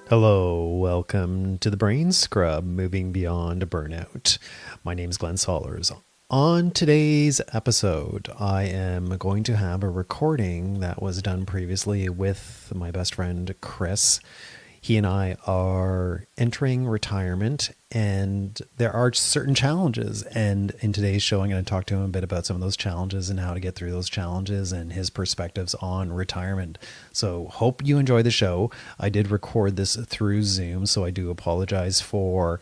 Hello, welcome to the Brain Scrub, moving beyond burnout. My name is Glenn Sollers. On today's episode, I am going to have a recording that was done previously with my best friend Chris. He and I are entering retirement, and there are certain challenges. And in today's show, I'm going to talk to him a bit about some of those challenges and how to get through those challenges and his perspectives on retirement. So, hope you enjoy the show. I did record this through Zoom, so I do apologize for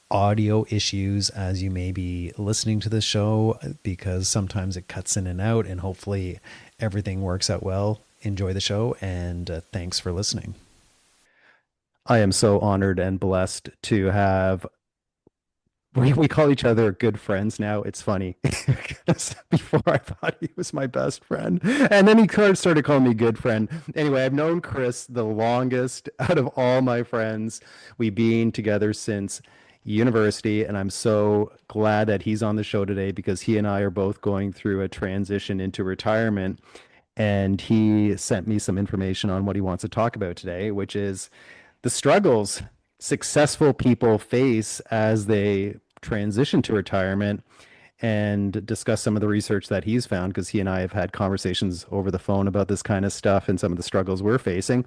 audio issues as you may be listening to the show because sometimes it cuts in and out, and hopefully everything works out well. Enjoy the show, and thanks for listening. I am so honored and blessed to have. We call each other good friends now. It's funny because before I thought he was my best friend, and then he kind of started calling me good friend. Anyway, I've known Chris the longest out of all my friends. We've been together since university, and I'm so glad that he's on the show today because he and I are both going through a transition into retirement. And he sent me some information on what he wants to talk about today, which is the struggles successful people face as they transition to retirement and discuss some of the research that he's found because he and I have had conversations over the phone about this kind of stuff and some of the struggles we're facing.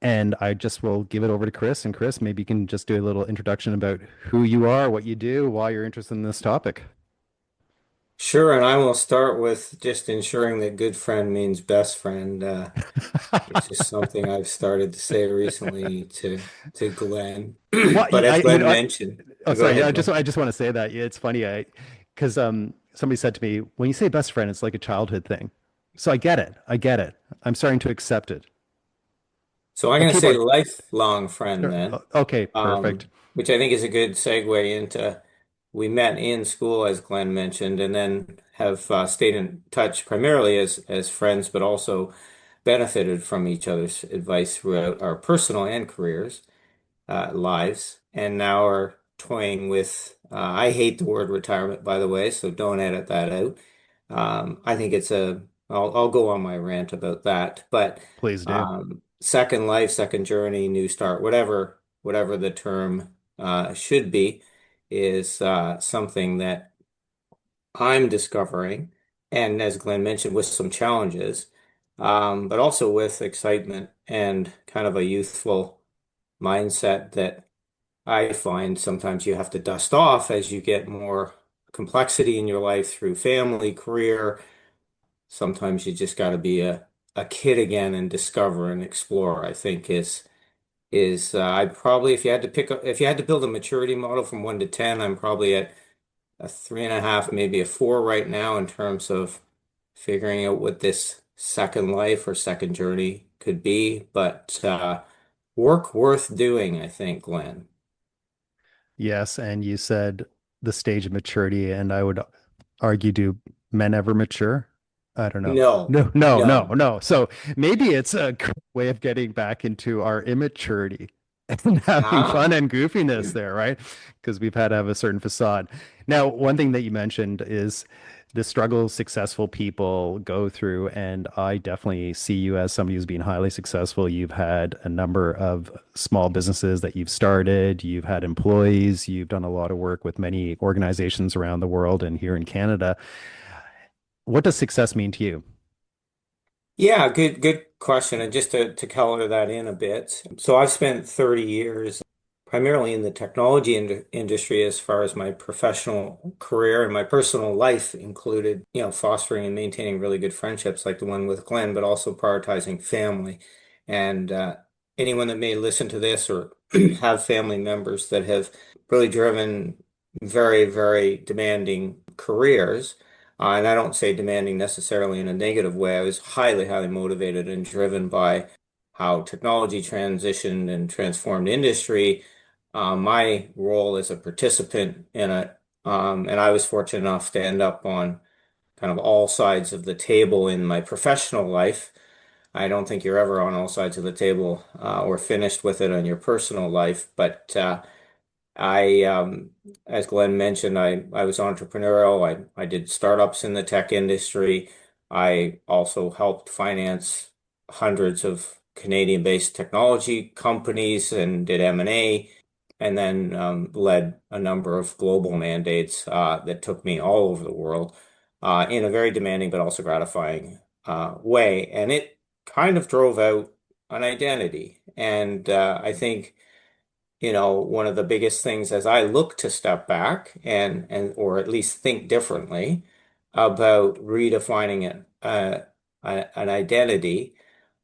And I just will give it over to Chris. And Chris, maybe you can just do a little introduction about who you are, what you do, why you're interested in this topic. Sure, and I will start with just ensuring that good friend means best friend, which is something I've started to say recently to Glenn. What But as you Glenn know, mentioned, oh, go sorry. Yeah, ahead, Glenn. I just want to say that. Yeah, it's funny. Because somebody said to me, when you say best friend, it's like a childhood thing. So I get it. I get it. I'm starting to accept it. So I'm going to Okay, say boy. lifelong friend then, Okay, perfect. which I think is a good segue into we met in school, as Glenn mentioned, and then have stayed in touch primarily as friends, but also benefited from each other's advice throughout our personal and careers. Lives and now are toying with, I hate the word retirement, by the way, so don't edit that out. I think I'll go on my rant about that, but Please do. second life, second journey, new start, whatever the term should be, is something that I'm discovering, and as Glenn mentioned, with some challenges, but also with excitement and kind of a youthful mindset that I find sometimes you have to dust off as you get more complexity in your life through family, career. Sometimes you just got to be a kid again and discover and explore, I think is I'd probably if you had to build a maturity model from 1 to 10, I'm probably at a 3.5, maybe a 4 right now in terms of figuring out what this second life or second journey could be. But work worth doing, I think, Glenn. Yes, and you said the stage of maturity, and I would argue, do men ever mature? I don't know. No, No, no, no, no. no. So maybe it's a good way of getting back into our immaturity and having fun Ah, and goofiness there, right? Because we've had to have a certain facade. Now, one thing that you mentioned is the struggle successful people go through, and I definitely see you as somebody who's been highly successful. You've had a number of small businesses that you've started, you've had employees, you've done a lot of work with many organizations around the world and here in Canada. What does success mean to you? yeah, good question. And just to color that in a bit. So I've spent 30 years primarily in the technology industry as far as my professional career and my personal life included, fostering and maintaining really good friendships like the one with Glenn, but also prioritizing family. And anyone that may listen to this or have family members that have really driven very, very demanding careers. And I don't say demanding necessarily in a negative way. I was highly, highly motivated and driven by how technology transitioned and transformed industry. My role as a participant in it, and I was fortunate enough to end up on kind of all sides of the table in my professional life. I don't think you're ever on all sides of the table or finished with it on your personal life, but I, as Glenn mentioned, I was entrepreneurial. I did startups in the tech industry. I also helped finance hundreds of Canadian-based technology companies and did M&A, and then led a number of global mandates that took me all over the world in a very demanding but also gratifying way. And it kind of drove out an identity. And I think, one of the biggest things as I look to step back and or at least think differently about redefining an identity,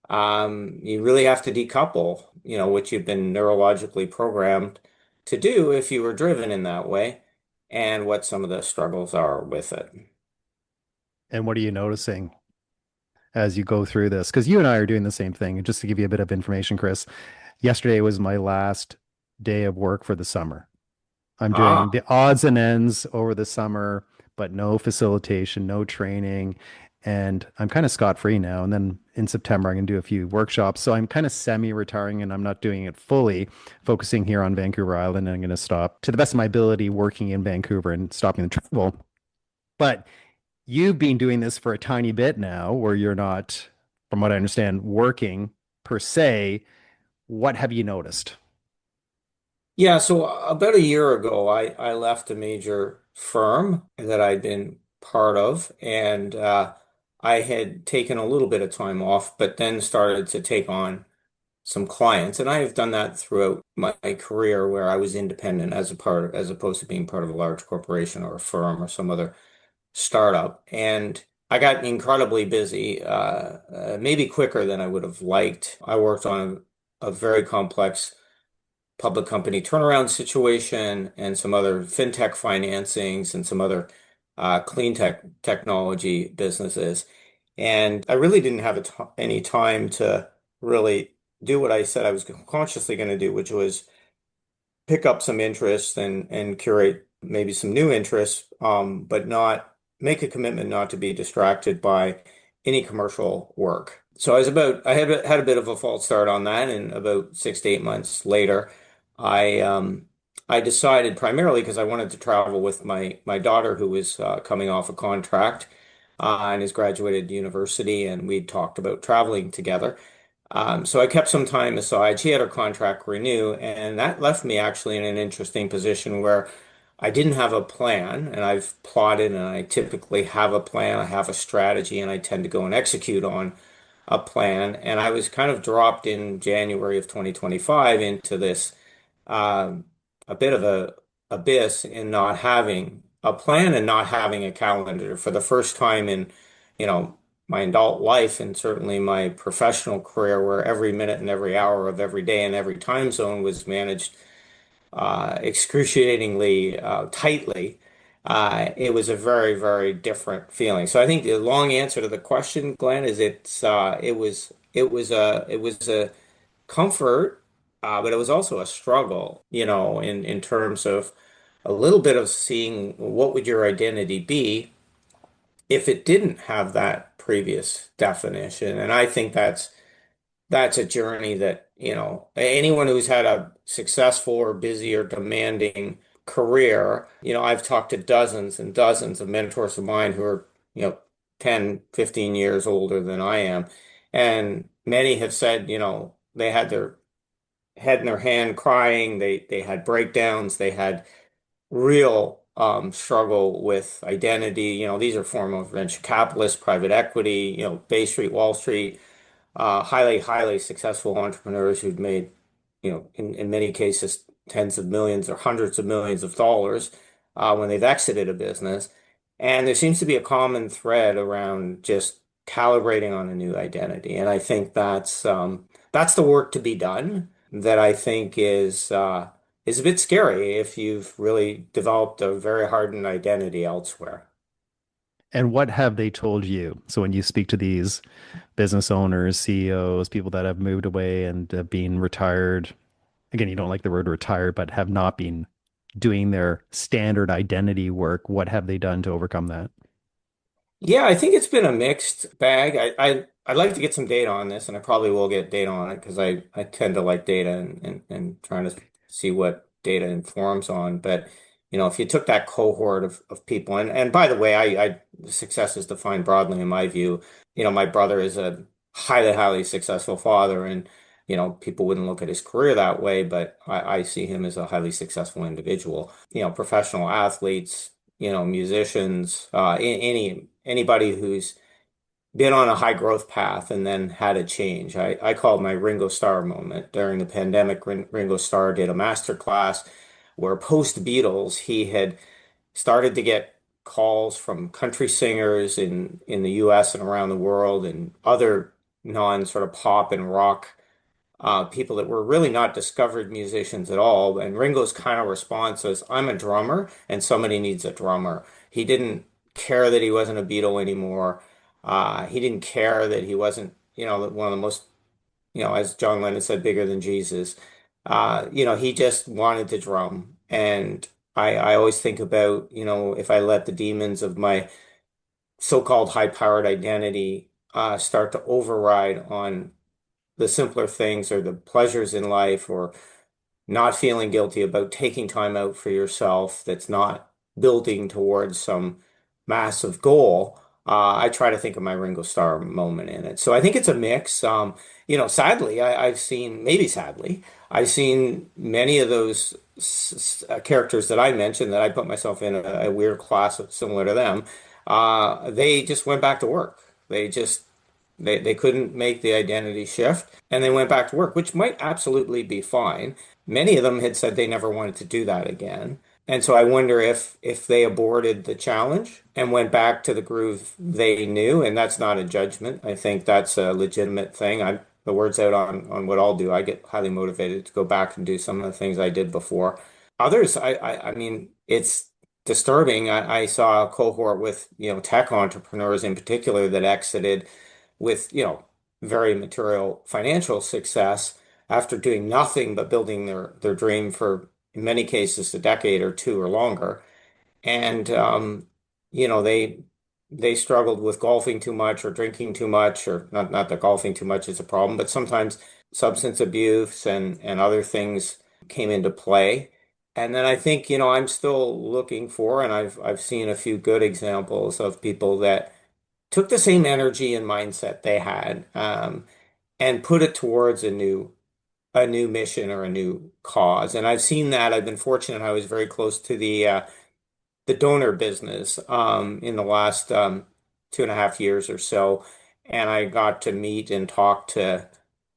you really have to decouple, what you've been neurologically programmed to do if you were driven in that way, and what some of the struggles are with it. And what are you noticing as you go through this? Because you and I are doing the same thing. And just to give you a bit of information, Chris, yesterday was my last day of work for the summer. I'm doing Ah, the odds and ends over the summer, but no facilitation, no training. And I'm kind of scot-free now. And then in September, I'm going to do a few workshops. So I'm kind of semi-retiring and I'm not doing it fully, focusing here on Vancouver Island. And I'm going to stop to the best of my ability working in Vancouver and stopping the travel. But you've been doing this for a tiny bit now, where you're not, from what I understand, working per se. What have you noticed? yeah. So about a year ago, I left a major firm that I'd been part of, and I had taken a little bit of time off, but then started to take on some clients, and I have done that throughout my career where I was independent as opposed to being part of a large corporation or a firm or some other startup. And I got incredibly busy, maybe quicker than I would have liked. I worked on a very complex public company turnaround situation and some other fintech financings and some other clean tech technology businesses. And I really didn't have any time to really do what I said I was consciously going to do, which was pick up some interests and curate maybe some new interests, but not make a commitment not to be distracted by any commercial work. So I had a bit of a false start on that, and about 6 to 8 months later, I decided primarily because I wanted to travel with my daughter who was coming off a contract and has graduated university, and we'd talked about traveling together. So I kept some time aside. She had her contract renew, and that left me actually in an interesting position where I didn't have a plan, and I've plotted, and I typically have a plan, I have a strategy, and I tend to go and execute on a plan. And I was kind of dropped in January of 2025 into this um, a bit of a abyss in not having a plan and not having a calendar for the first time in, you know, my adult life and certainly my professional career, where every minute and every hour of every day and every time zone was managed excruciatingly tightly. It was a very, very different feeling. So I think the long answer to the question, Glenn, is it was a comfort, but it was also a struggle, in terms of a little bit of seeing what would your identity be if it didn't have that previous definition. And I think that's a journey that, anyone who's had a successful or busy or demanding career, I've talked to dozens and dozens of mentors of mine who are, 10, 15 years older than I am. And many have said, they had their head in their hand crying, they had breakdowns, they had real struggle with identity. These are former venture capitalists, private equity, Bay Street, Wall Street, highly, highly successful entrepreneurs who've made, in many cases, tens of millions or hundreds of millions of dollars when they've exited a business. And there seems to be a common thread around just calibrating on a new identity. And I think that's the work to be done that I think is a bit scary if you've really developed a very hardened identity elsewhere. And what have they told you? So when you speak to these business owners, CEOs, people that have moved away and have been retired, again, you don't like the word retired, but have not been doing their standard identity work, what have they done to overcome that? Yeah, I think it's been a mixed bag. I'd like to get some data on this, and I probably will get data on it because I tend to like data and trying to see what data informs on. But if you took that cohort of people, and by the way, success is defined broadly in my view. My brother is a highly successful father. And, people wouldn't look at his career that way, but I see him as a highly successful individual. Professional athletes, musicians, anybody who's been on a high growth path and then had a change. I call it my Ringo Starr moment. During the pandemic, Ringo Starr did a master class where post Beatles, he had started to get calls from country singers in the US and around the world and other non sort of pop and rock people that were really not discovered musicians at all. And Ringo's kind of response was, I'm a drummer and somebody needs a drummer. He didn't care that he wasn't a Beatle anymore. He didn't care that he wasn't, one of the most, as John Lennon said, bigger than Jesus. He just wanted to drum. And I always think about, if I let the demons of my so-called high-powered identity start to override on the simpler things or the pleasures in life or not feeling guilty about taking time out for yourself that's not building towards some massive goal. I try to think of my Ringo Starr moment in it. So I think it's a mix. Sadly, I've seen, maybe sadly, I've seen many of those characters that I mentioned that I put myself in a weird class similar to them. They just went back to work. They couldn't make the identity shift and they went back to work, which might absolutely be fine. Many of them had said they never wanted to do that again. And so I wonder if they aborted the challenge and went back to the groove they knew, and that's not a judgment. I think that's a legitimate thing. The word's out on what I'll do. I get highly motivated to go back and do some of the things I did before. Others, I mean, it's disturbing. I saw a cohort with, tech entrepreneurs in particular that exited with, very material financial success after doing nothing but building their dream for, in many cases, a decade or two or longer. And, they struggled with golfing too much or drinking too much, or not that golfing too much is a problem, but sometimes substance abuse and other things came into play. And then I think, I'm still looking for, and I've seen a few good examples of people that took the same energy and mindset they had, and put it towards a new mission or a new cause. And I've seen that. I've been fortunate. I was very close to the donor business in the last 2.5 years or so, and I got to meet and talk to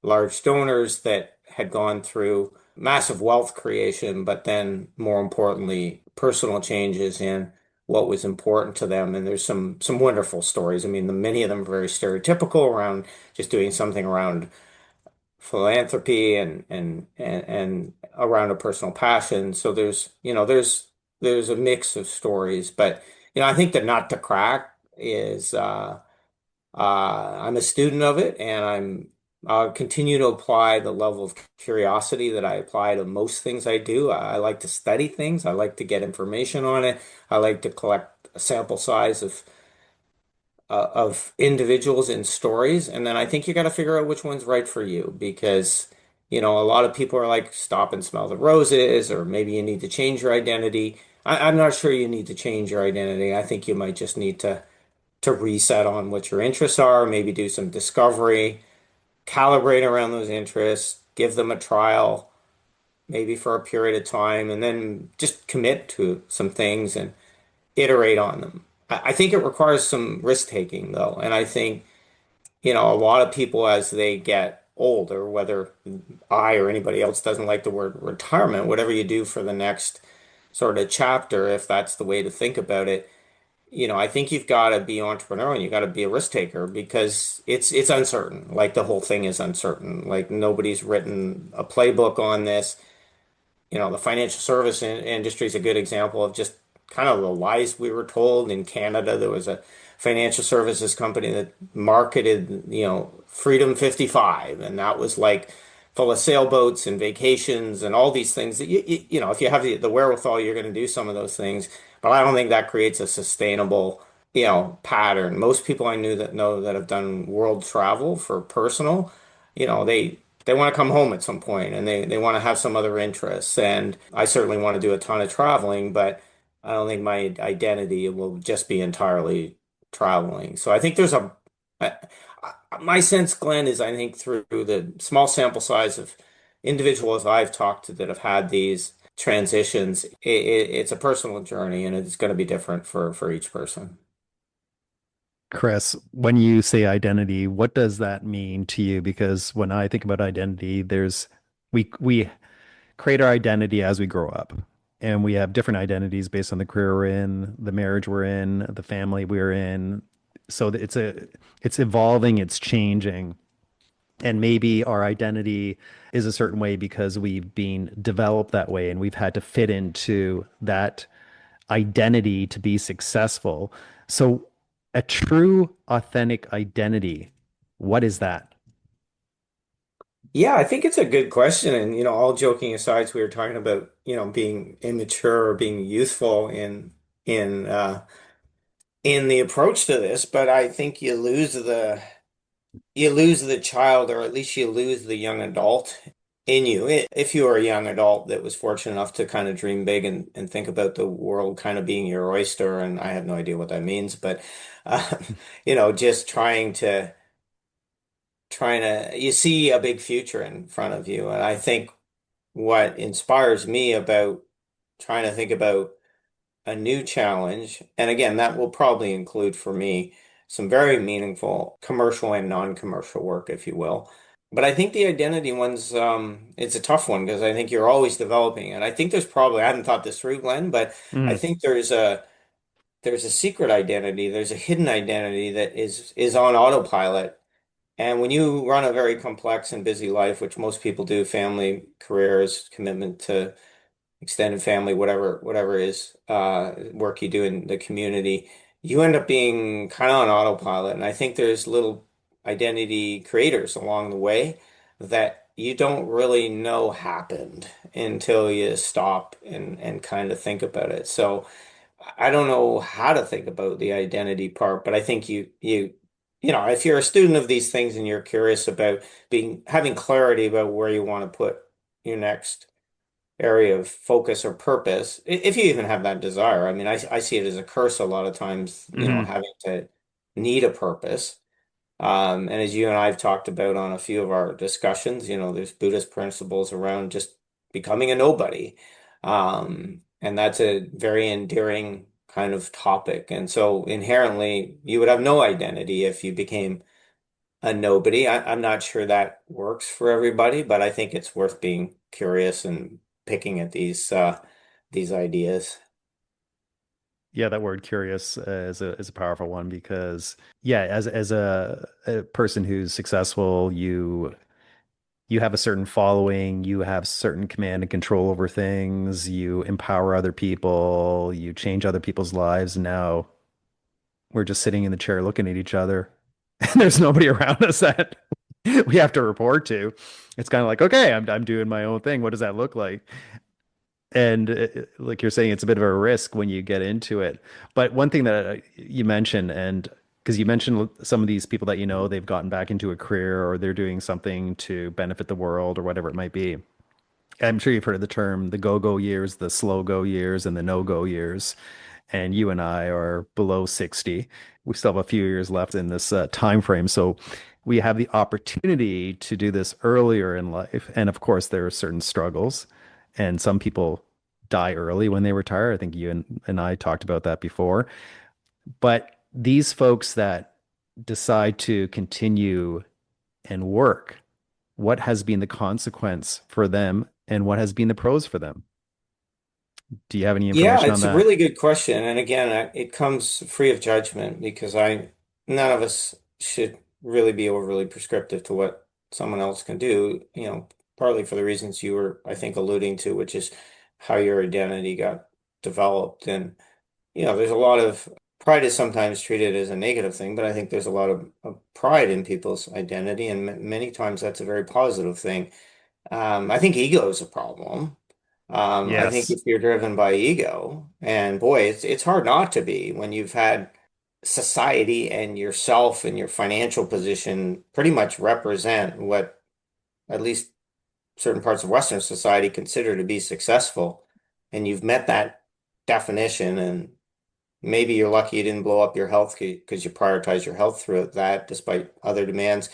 large donors that had gone through massive wealth creation, but then more importantly, personal changes in what was important to them. And there's some wonderful stories. I mean, many of them are very stereotypical around just doing something around philanthropy and around a personal passion. So there's a mix of stories, but I think the nut to crack is I'm a student of it, and I'll continue to apply the level of curiosity that I apply to most things I do. I like to study things. I like to get information on it. I like to collect a sample size of individuals and stories. And then I think you got to figure out which one's right for you because, a lot of people are like, stop and smell the roses, or maybe you need to change your identity. I'm not sure you need to change your identity. I think you might just need to reset on what your interests are, maybe do some discovery, calibrate around those interests, give them a trial, maybe for a period of time, and then just commit to some things and iterate on them. I think it requires some risk taking though. And I think, a lot of people as they get older, whether I or anybody else doesn't like the word retirement, whatever you do for the next sort of chapter, if that's the way to think about it, I think you've got to be entrepreneurial and you got to be a risk taker because it's uncertain. Like the whole thing is uncertain. Like nobody's written a playbook on this. The financial service industry is a good example of just kind of the lies we were told. In Canada, there was a financial services company that marketed, Freedom 55, and that was like full of sailboats and vacations and all these things that if you have the wherewithal, you're going to do some of those things. But I don't think that creates a sustainable, pattern. Most people I knew that know that have done world travel for personal, they want to come home at some point and they want to have some other interests. And I certainly want to do a ton of traveling, but I don't think my identity will just be entirely traveling. So I think I My sense, Glenn, is I think through the small sample size of individuals I've talked to that have had these transitions, it's a personal journey and it's going to be different for each person. Chris, when you say identity, what does that mean to you? Because when I think about identity, we create our identity as we grow up. And we have different identities based on the career we're in, the marriage we're in, the family we're in. So it's evolving, it's changing. And maybe our identity is a certain way because we've been developed that way and we've had to fit into that identity to be successful. So, a true, authentic identity, what is that? Yeah, I think it's a good question. And, all joking aside, we were talking about, being immature or being youthful in the approach to this, but I think you lose the child, or at least you lose the young adult in you. If you are a young adult that was fortunate enough to kind of dream big and think about the world kind of being your oyster, and I have no idea what that means, but uh, just you see a big future in front of you. And I think what inspires me about trying to think about a new challenge, and again, that will probably include for me some very meaningful commercial and non-commercial work, if you will. But I think the identity one's it's a tough one because I think you're always developing. And I think there's probably, I hadn't thought this through, Glenn, but I Mm, think there's a secret identity, there's a hidden identity that is on autopilot. And when you run a very complex and busy life, which most people do, family, careers, commitment to extended family, whatever is work you do in the community, you end up being kind of on autopilot. And I think there's little identity creators along the way that you don't really know happened until you stop and kind of think about it. So I don't know how to think about the identity part, but I think if you're a student of these things and you're curious about having clarity about where you want to put your next area of focus or purpose, if you even have that desire. I mean, I see it as a curse a lot of times, hmm. having to need a purpose. And as you and I have talked about on a few of our discussions, there's Buddhist principles around just becoming a nobody. And that's a very endearing kind of topic. And so inherently, you would have no identity if you became a nobody. I'm not sure that works for everybody, but I think it's worth being curious and picking at these ideas. Yeah, that word curious is a powerful one because yeah, as a person who's successful, you have a certain following, you have certain command and control over things, you empower other people, you change other people's lives. And now we're just sitting in the chair looking at each other. And there's nobody around us that we have to report to. It's kind of like, okay, I'm doing my own thing. What does that look like? And like you're saying, it's a bit of a risk when you get into it. But one thing that you mentioned, and because you mentioned some of these people that you know, they've gotten back into a career or they're doing something to benefit the world or whatever it might be. I'm sure you've heard of the term the go-go years, the slow-go years, and the no-go years. And you and I are below 60. We still have a few years left in this time frame. So we have the opportunity to do this earlier in life. And of course, there are certain struggles. And some people die early when they retire. I think you and I talked about that before. But these folks that decide to continue and work, what has been the consequence for them and what has been the pros for them? Do you have any Yeah, information on it's a that? really good question. And again, it comes free of judgment because none of us should really be overly prescriptive to what someone else can do, partly for the reasons you were, I think, alluding to, which is how your identity got developed. And, there's a lot of pride is sometimes treated as a negative thing, but I think there's a lot of pride in people's identity. And many times that's a very positive thing. I think ego is a problem. I think Yes. if you're driven by ego, and boy, it's hard not to be when you've had society and yourself and your financial position pretty much represent what at least certain parts of Western society consider to be successful, and you've met that definition, and maybe you're lucky you didn't blow up your health because you prioritize your health throughout that despite other demands.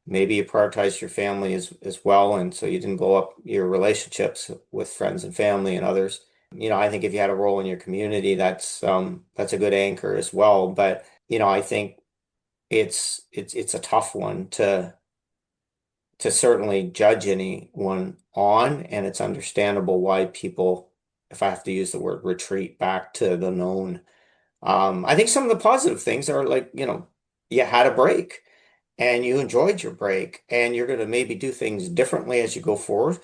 Maybe you prioritize your family as well, and so you didn't blow up your relationships with friends and family and others. I think if you had a role in your community, that's a good anchor as well. But I think it's a tough one to certainly judge anyone on, and it's understandable why people, if I have to use the word, retreat back to the known. I think some of the positive things are like, you had a break and you enjoyed your break, and you're going to maybe do things differently as you go forward.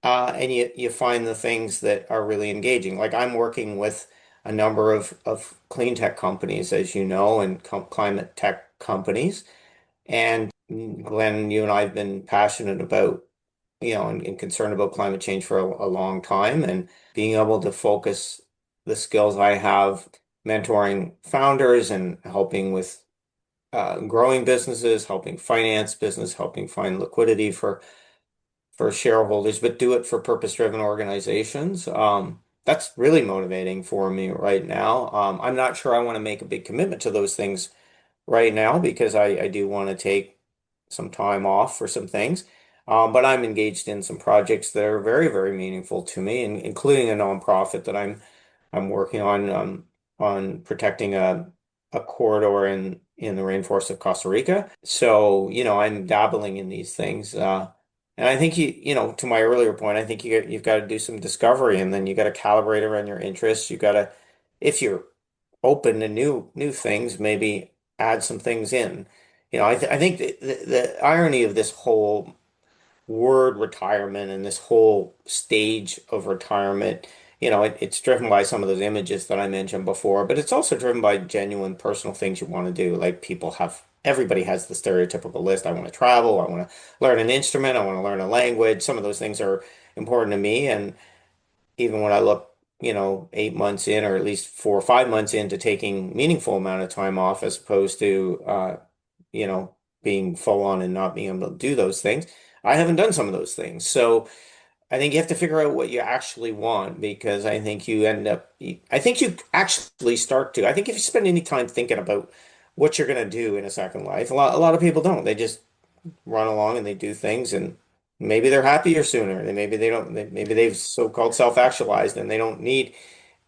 And you find the things that are really engaging. Like I'm working with a number of clean tech companies, as you know, and climate tech companies. And Glenn, you and I have been passionate about, and concerned about climate change for a long time, and being able to focus the skills I have mentoring founders and helping with growing businesses, helping finance business, helping find liquidity for shareholders, but do it for purpose-driven organizations. That's really motivating for me right now. I'm not sure I want to make a big commitment to those things right now because I do want to take some time off for some things. But I'm engaged in some projects that are very, very meaningful to me, and including a nonprofit that I'm working on protecting a corridor in the rainforest of Costa Rica. So, I'm dabbling in these things. And I think to my earlier point, I think you've got to do some discovery, and then you got to calibrate around your interests. You got to, if you're open to new things, maybe add some things in. I think the irony of this whole word retirement and this whole stage of retirement, it's driven by some of those images that I mentioned before, but it's also driven by genuine personal things you want to do. Like everybody has the stereotypical list. I want to travel, I want to learn an instrument, I want to learn a language. Some of those things are important to me. And even when I look, 8 months in, or at least 4 or 5 months into taking meaningful amount of time off, as opposed to, you know, being full on and not being able to do those things, I haven't done some of those things. So I think you have to figure out what you actually want, because I think I think you actually start to, I think if you spend any time thinking about what you're going to do in a second life, a lot of people don't. They just run along and they do things, and maybe they're happier sooner. Maybe they don't. Maybe they've so-called self-actualized and they don't need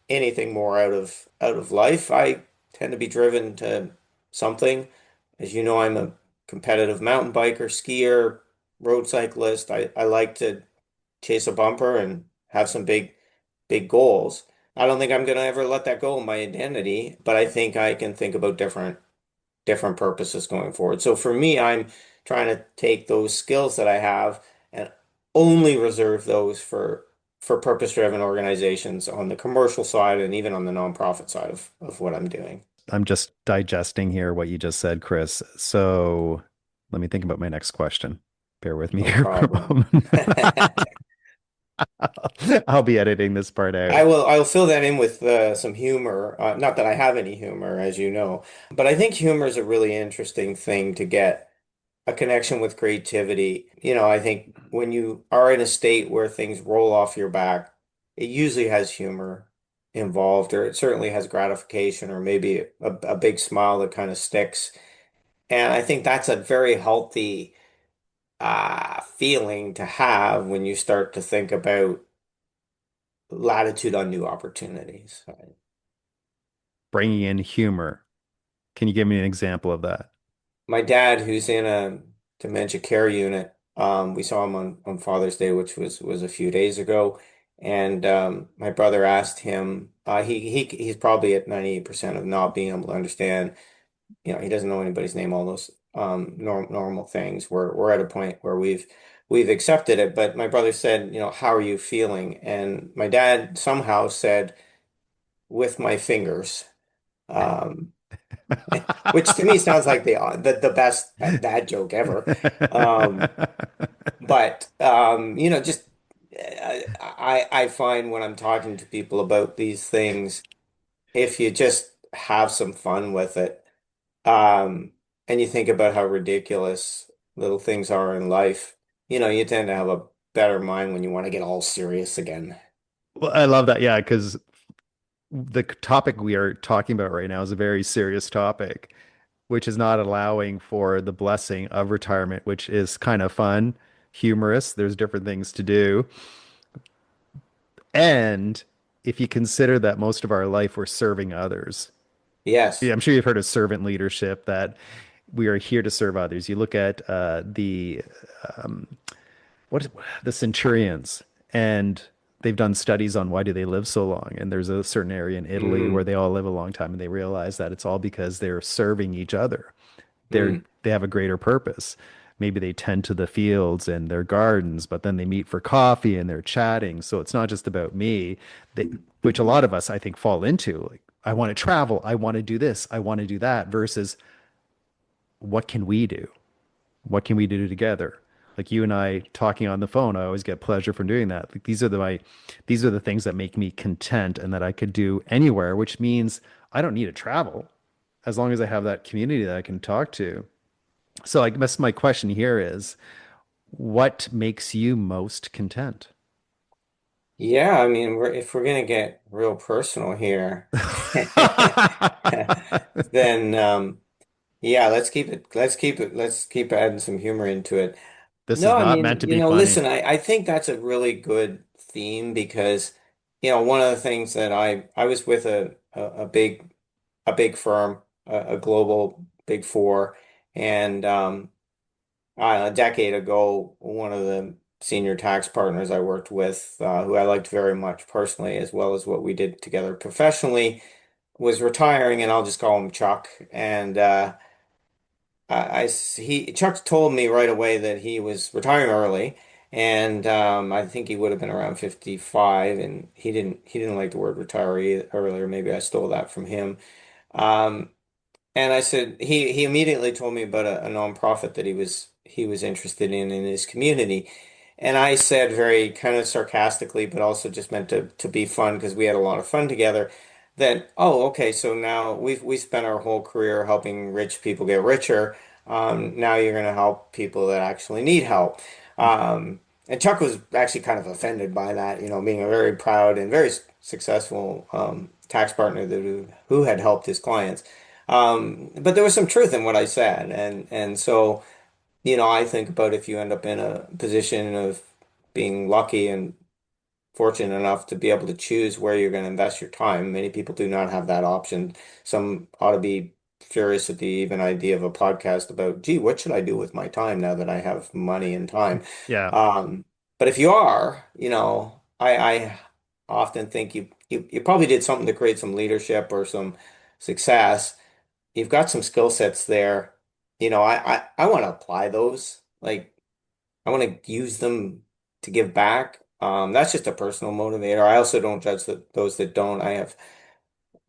anything more out of life. I tend to be driven to something. As you know, I'm a competitive mountain biker, skier, road cyclist. I like to chase a bumper and have some big goals. I don't think I'm gonna ever let that go of my identity, but I think I can think about different purposes going forward. So for me, I'm trying to take those skills that I have and only reserve those for purpose-driven organizations on the commercial side and even on the nonprofit side of what I'm doing. I'm just digesting here what you just said, Chris. So let me think about my next question. Bear with me No here for a problem. moment. I'll be editing this part out. I'll fill that in with some humor. Not that I have any humor, as you know, but I think humor is a really interesting thing to get a connection with creativity. I think when you are in a state where things roll off your back, it usually has humor involved, or it certainly has gratification, or maybe a big smile that kind of sticks. And I think that's a very healthy feeling to have when you start to think about latitude on new opportunities. Bringing in humor. Can you give me an example of that? My dad, who's in a dementia care unit, we saw him on Father's Day, which was a few days ago, and my brother asked him. He's probably at 98% of not being able to understand. He doesn't know anybody's name, all those normal things. We're at a point where we've accepted it. But my brother said, how are you feeling? And my dad somehow said, with my fingers. Um, which to me sounds like the best dad joke ever. Um, but just I find when I'm talking to people about these things, if you just have some fun with it, and you think about how ridiculous little things are in life, you tend to have a better mind when you want to get all serious again. Well, I love that. Yeah, because the topic we are talking about right now is a very serious topic, which is not allowing for the blessing of retirement, which is kind of fun, humorous. There's different things to do. And if you consider that most of our life we're serving others, yeah, Yes. I'm sure you've heard of servant leadership, that we are here to serve others. You look at um, what is, the centurions, and they've done studies on why do they live so long. And there's a certain area in Italy where Mm, they all live a long time, and they realize that it's all because they're serving each other. mm. They have a greater purpose. Maybe they tend to the fields and their gardens, but then they meet for coffee and they're chatting. So it's not just about me, they, which a lot of us I think fall into. Like, I want to travel, I want to do this, I want to do that, versus what can we do? What can we do together? Like you and I talking on the phone, I always get pleasure from doing that. Like these are the things that make me content and that I could do anywhere, which means I don't need to travel as long as I have that community that I can talk to. So I guess my question here is, what makes you most content? Yeah, I mean, if we're gonna get real personal here, then yeah, let's keep adding some humor into it. This is No, I not meant mean, to be funny. listen, I think that's a really good theme because, one of the things that I was with a big firm, a global big four, and a decade ago, one of the senior tax partners I worked with, who I liked very much personally, as well as what we did together professionally, was retiring, and I'll just call him Chuck. And Chuck told me right away that he was retiring early, and I think he would have been around 55, and he didn't like the word retiree earlier. Maybe I stole that from him. Um, and I said he immediately told me about a nonprofit that he was interested in his community. And I said very kind of sarcastically, but also just meant to be fun because we had a lot of fun together, that, oh, okay, so now we spent our whole career helping rich people get richer. Now you're going to help people that actually need help. And Chuck was actually kind of offended by that, being a very proud and very successful tax partner who had helped his clients. But there was some truth in what I said, and so I think about if you end up in a position of being lucky and fortunate enough to be able to choose where you're going to invest your time. Many people do not have that option. Some ought to be furious at the even idea of a podcast about, gee, what should I do with my time now that I have money and time? Yeah, Um, but if you are, I often think you probably did something to create some leadership or some success. You've got some skill sets there. I want to apply those. Like, I want to use them to give back. That's just a personal motivator. I also don't judge those that don't. I have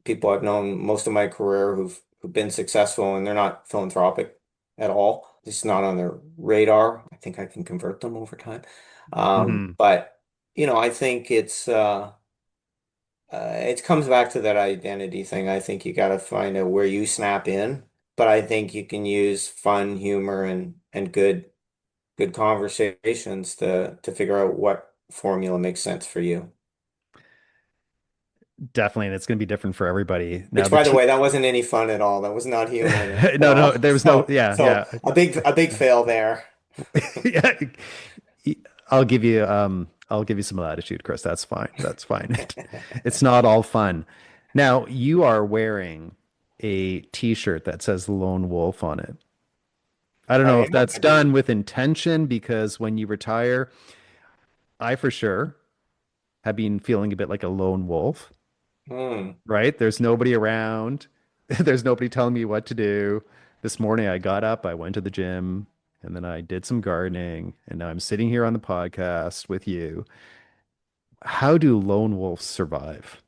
people I've known most of my career who've been successful and they're not philanthropic at all. It's not on their radar. I think I can convert them over time. hmm, But I think it comes back to that identity thing. I think you got to find out where you snap in. But I think you can use fun, humor, and good conversations to figure out what formula makes sense for you. definitely, and it's going to be different for everybody. Now Which, the by the T way, that wasn't any fun at all. That was not humorous at no, no, all. there was no, yeah, So yeah. a big fail there. Yeah. I'll give you some latitude, Chris. That's fine. That's fine. It's not all fun. Now, you are wearing a t-shirt that says Lone Wolf on it. I don't know I if am. that's I do. done with intention, because when you retire, I for sure have been feeling a bit like a lone wolf, Hmm. right? There's nobody around. There's nobody telling me what to do. This morning I got up, I went to the gym, and then I did some gardening, and now I'm sitting here on the podcast with you. How do lone wolves survive?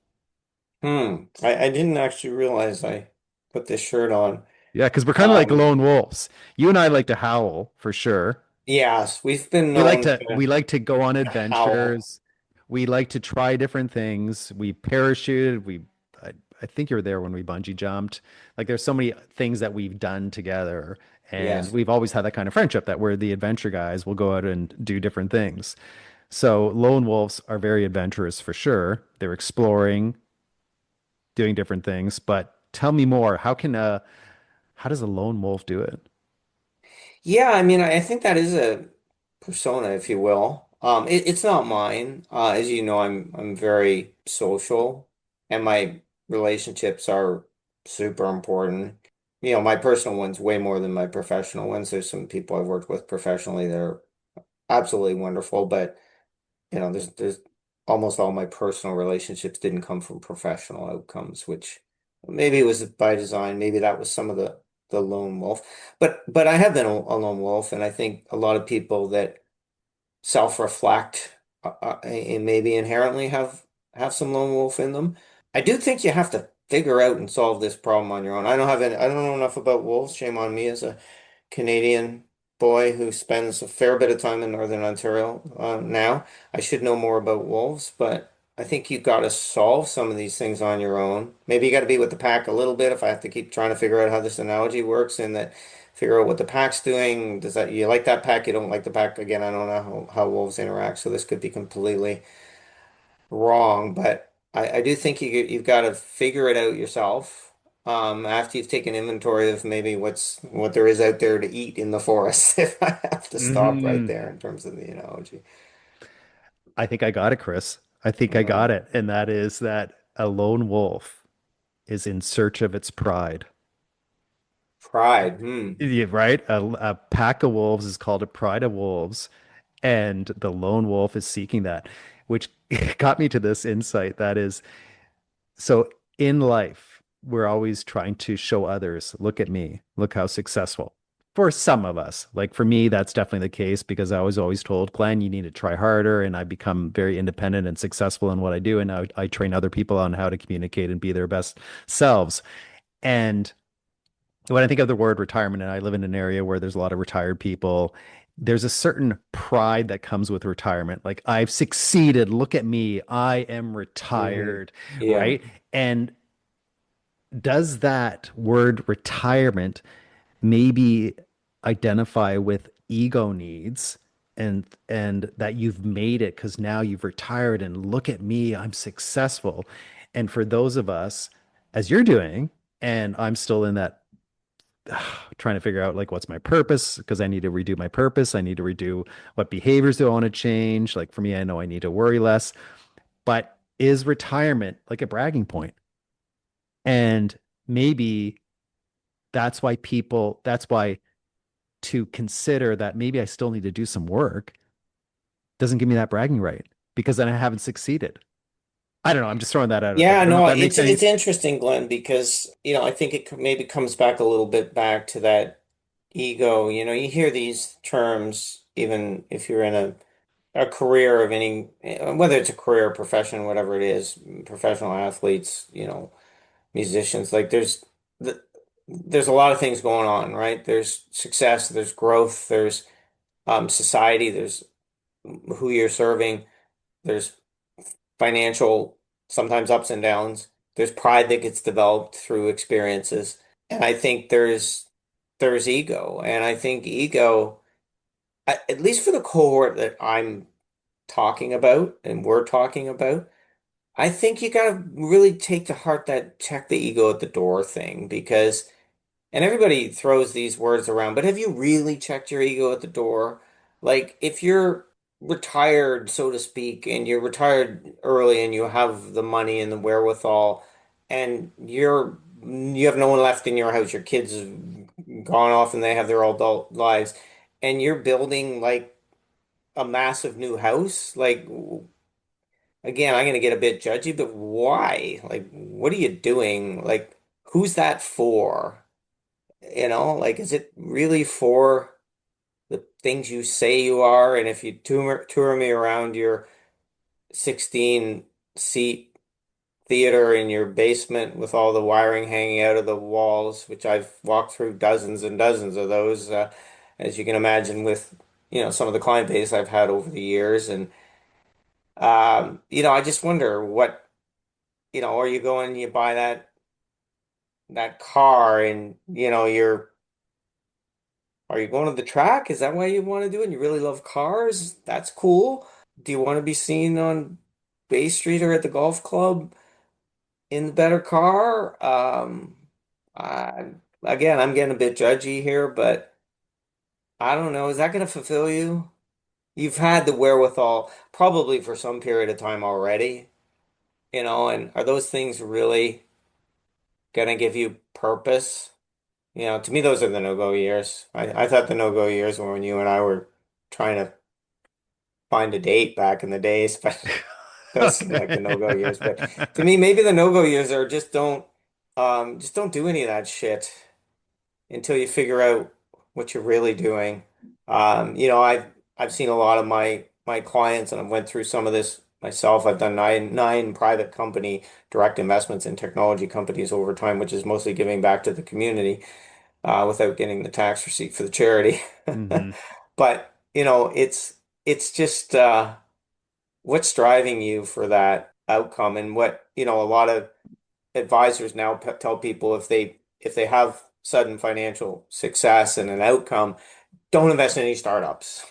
Hmm. I didn't actually realize I put this shirt on. Yeah, because we're kind of like Um, lone wolves. You and I like to howl for sure. yes, we've been known We like to go on to howl. adventures. We like to try different things. We parachuted. I, I think you were there when we bungee jumped. Like there's so many things that we've done together, and Yes. we've always had that kind of friendship that we're the adventure guys. We'll go out and do different things. So lone wolves are very adventurous for sure. They're exploring. doing different things. But tell me more. How does a lone wolf do it? Yeah, I mean, I think that is a persona, if you will. It's not mine. As you know, I'm very social, and my relationships are super important. My personal ones way more than my professional ones. There's some people I've worked with professionally that are absolutely wonderful, but there's almost all my personal relationships didn't come from professional outcomes, which maybe it was by design, maybe that was some of the lone wolf. But I have been a lone wolf, and I think a lot of people that self-reflect and maybe inherently have some lone wolf in them. I do think you have to figure out and solve this problem on your own. I don't know enough about wolves. Shame on me as a Canadian boy who spends a fair bit of time in Northern Ontario now. I should know more about wolves, but I think you got to solve some of these things on your own. Maybe you got to be with the pack a little bit if I have to keep trying to figure out how this analogy works and that figure out what the pack's doing. Does that you like that pack? You don't like the pack? Again, I don't know how wolves interact, so this could be completely wrong, but I do think you've got to figure it out yourself. After you've taken inventory of maybe what there is out there to eat in the forest, if I have to stop right Hmm. there in terms of the analogy. I think I got it, Chris. I think I Uh, got it. And that is that a lone wolf is in search of its pride. Pride. Hmm. Yeah, right? A pack of wolves is called a pride of wolves, and the lone wolf is seeking that, which got me to this insight that is so in life, we're always trying to show others, look at me, look how successful. For some of us, like for me, that's definitely the case because I was always told, Glenn, you need to try harder. And I become very independent and successful in what I do. And now I train other people on how to communicate and be their best selves. And when I think of the word retirement, and I live in an area where there's a lot of retired people, there's a certain pride that comes with retirement. Like, I've succeeded. Look at me. I am Hmm. retired. Yeah. Right. And does that word retirement maybe identify with ego needs and that you've made it because now you've retired and look at me, I'm successful. And for those of us, as you're doing, and I'm still in that trying to figure out like what's my purpose because I need to redo my purpose. I need to redo what behaviors do I want to change. Like for me, I know I need to worry less. But is retirement like a bragging point? And maybe that's why to consider that maybe I still need to do some work doesn't give me that bragging right because then I haven't succeeded. I don't know. I'm just throwing that out there. I Yeah, don't know if no, that makes it's any. interesting, Glenn, because I think maybe comes back a little bit back to that ego. You hear these terms even if you're in a career of any, whether it's a career, profession, whatever it is, professional athletes, musicians, like th- there's a lot of things going on, right? There's success, there's growth, there's society, there's who you're serving, there's financial, sometimes ups and downs. There's pride that gets developed through experiences. And I think there's ego. And I think ego, at least for the cohort that I'm talking about and we're talking about, I think you got to really take to heart that check the ego at the door thing because, and everybody throws these words around, but have you really checked your ego at the door? Like, if you're retired, so to speak, and you're retired early and you have the money and the wherewithal, and you have no one left in your house, your kids have gone off and they have their adult lives, and you're building like a massive new house, like again, I'm gonna get a bit judgy, but why? Like, what are you doing? Like, who's that for? Like, is it really for the things you say you are? And if you tour me around your 16 seat theater in your basement with all the wiring hanging out of the walls, which I've walked through dozens and dozens of those, as you can imagine, with some of the client base I've had over the years, and I just wonder what. Or you go and you buy that car and are you going to the track? Is that why you want to do it? And you really love cars? That's cool. Do you want to be seen on Bay Street or at the golf club in the better car. I, again, I'm getting a bit judgy here, but I don't know. Is that going to fulfill you? You've had the wherewithal probably for some period of time already, and are those things really going to give you purpose? To me, those are the no-go years. I thought the no-go years were when you and I were trying to find a date back in the days, but those seem like the Okay. no-go years. But to me, maybe the no-go years are just don't do any of that shit until you figure out what you're really doing. I've seen a lot of my clients, and I've went through some of this myself. I've done nine private company direct investments in technology companies over time, which is mostly giving back to the community without getting the tax receipt for the charity. Hmm. But it's just what's driving you for that outcome, and what a lot of advisors now tell people if they have sudden financial success and an outcome, don't invest in any startups.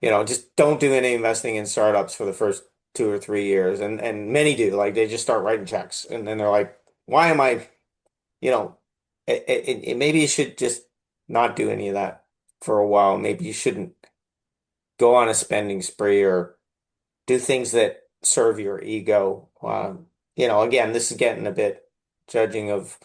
Just don't do any investing in startups for the first 2 or 3 years. And many do, like they just start writing checks, and then they're like, why am I, you know, maybe you should just not do any of that for a while. Maybe you shouldn't go on a spending spree or do things that serve your ego. Again, this is getting a bit judging of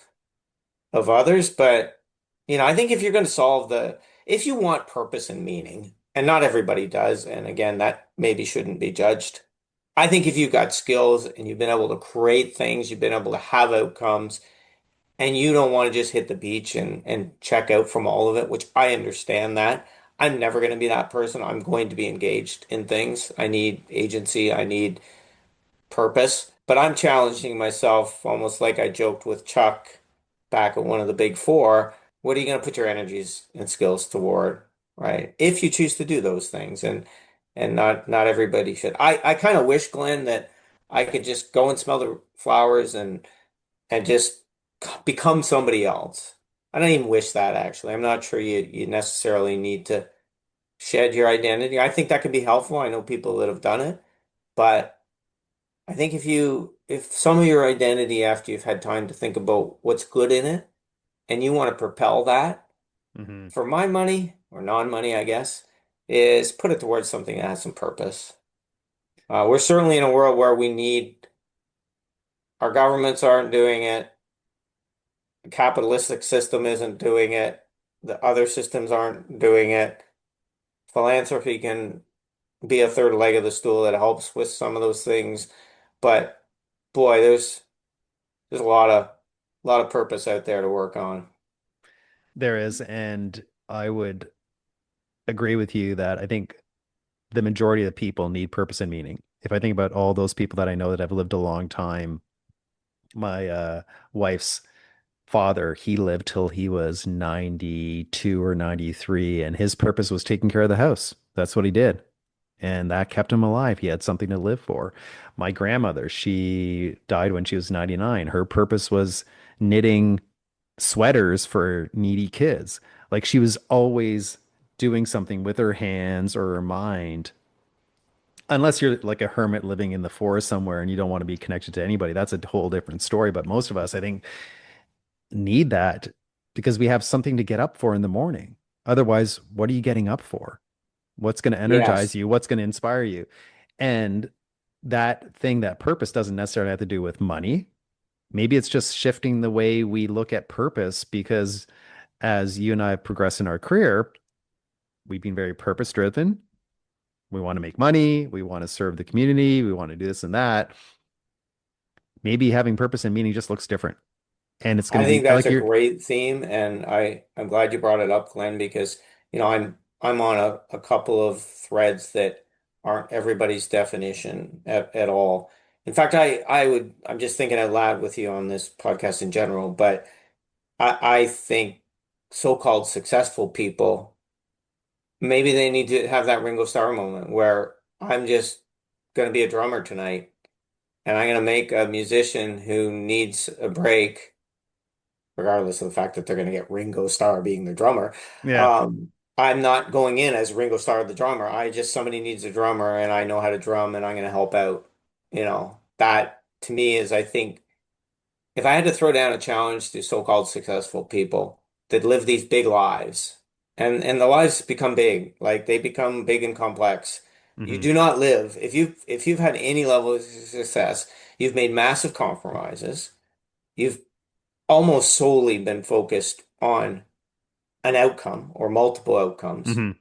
others, but I think if you're going to if you want purpose and meaning, and not everybody does, and again, that maybe shouldn't be judged. I think if you've got skills and you've been able to create things, you've been able to have outcomes, and you don't want to just hit the beach and check out from all of it, which I understand that. I'm never going to be that person. I'm going to be engaged in things. I need agency. I need purpose. But I'm challenging myself almost like I joked with Chuck back at one of the big four. What are you going to put your energies and skills toward, right? If you choose to do those things, and not everybody should. I kind of wish, Glenn, that I could just go and smell the flowers and just become somebody else. I don't even wish that actually. I'm not sure you necessarily need to shed your identity. I think that can be helpful. I know people that have done it, but I think if some of your identity after you've had time to think about what's good in it and you want to propel that, Hmm. for my money or non-money, I guess, is put it towards something that has some purpose. We're certainly in a world where our governments aren't doing it, the capitalistic system isn't doing it, the other systems aren't doing it. Philanthropy can be a third leg of the stool that helps with some of those things, but boy, there's a lot of purpose out there to work on. There is, and I would agree with you that I think the majority of the people need purpose and meaning. If I think about all those people that I know that have lived a long time, my wife's father, he lived till he was 92 or 93, and his purpose was taking care of the house. That's what he did. And that kept him alive. He had something to live for. My grandmother, she died when she was 99. Her purpose was knitting sweaters for needy kids. Like she was always doing something with her hands or her mind. Unless you're like a hermit living in the forest somewhere and you don't want to be connected to anybody, that's a whole different story. But most of us, I think, need that because we have something to get up for in the morning. Otherwise, what are you getting up for? What's going to energize Yes. you? What's going to inspire you? And that thing, that purpose doesn't necessarily have to do with money. Maybe it's just shifting the way we look at purpose because as you and I have progressed in our career, we've been very purpose driven. We want to make money. We want to serve the community. We want to do this and that. Maybe having purpose and meaning just looks different. And it's going I to think be that's like a you're, great theme, and I'm glad you brought it up, Glenn, because I'm on a couple of threads that aren't everybody's definition at all. In fact, I'm just thinking out loud with you on this podcast in general, but I think so-called successful people, maybe they need to have that Ringo Starr moment where I'm just going to be a drummer tonight, and I'm going to make a musician who needs a break, regardless of the fact that they're going to get Ringo Starr being the drummer. yeah. I'm not going in as Ringo Starr, the drummer. Somebody needs a drummer and I know how to drum and I'm going to help out. That to me is, I think, if I had to throw down a challenge to so-called successful people that live these big lives, and the lives become big, like they become big and complex. You Hmm. do not live if you've had any level of success, you've made massive compromises. You've almost solely been focused on an outcome or multiple outcomes, Hmm.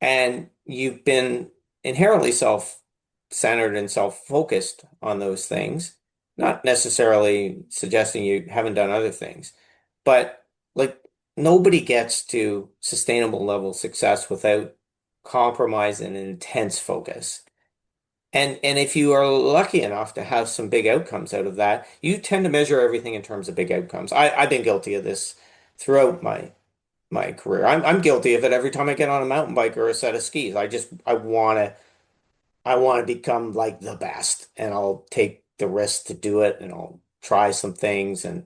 and you've been inherently self-centered and self-focused on those things, not necessarily suggesting you haven't done other things, but like nobody gets to sustainable level success without compromise and an intense focus. And if you are lucky enough to have some big outcomes out of that, you tend to measure everything in terms of big outcomes. I've been guilty of this throughout my career. I'm guilty of it every time I get on a mountain bike or a set of skis. I want to become like the best, and I'll take the risk to do it, and I'll try some things, and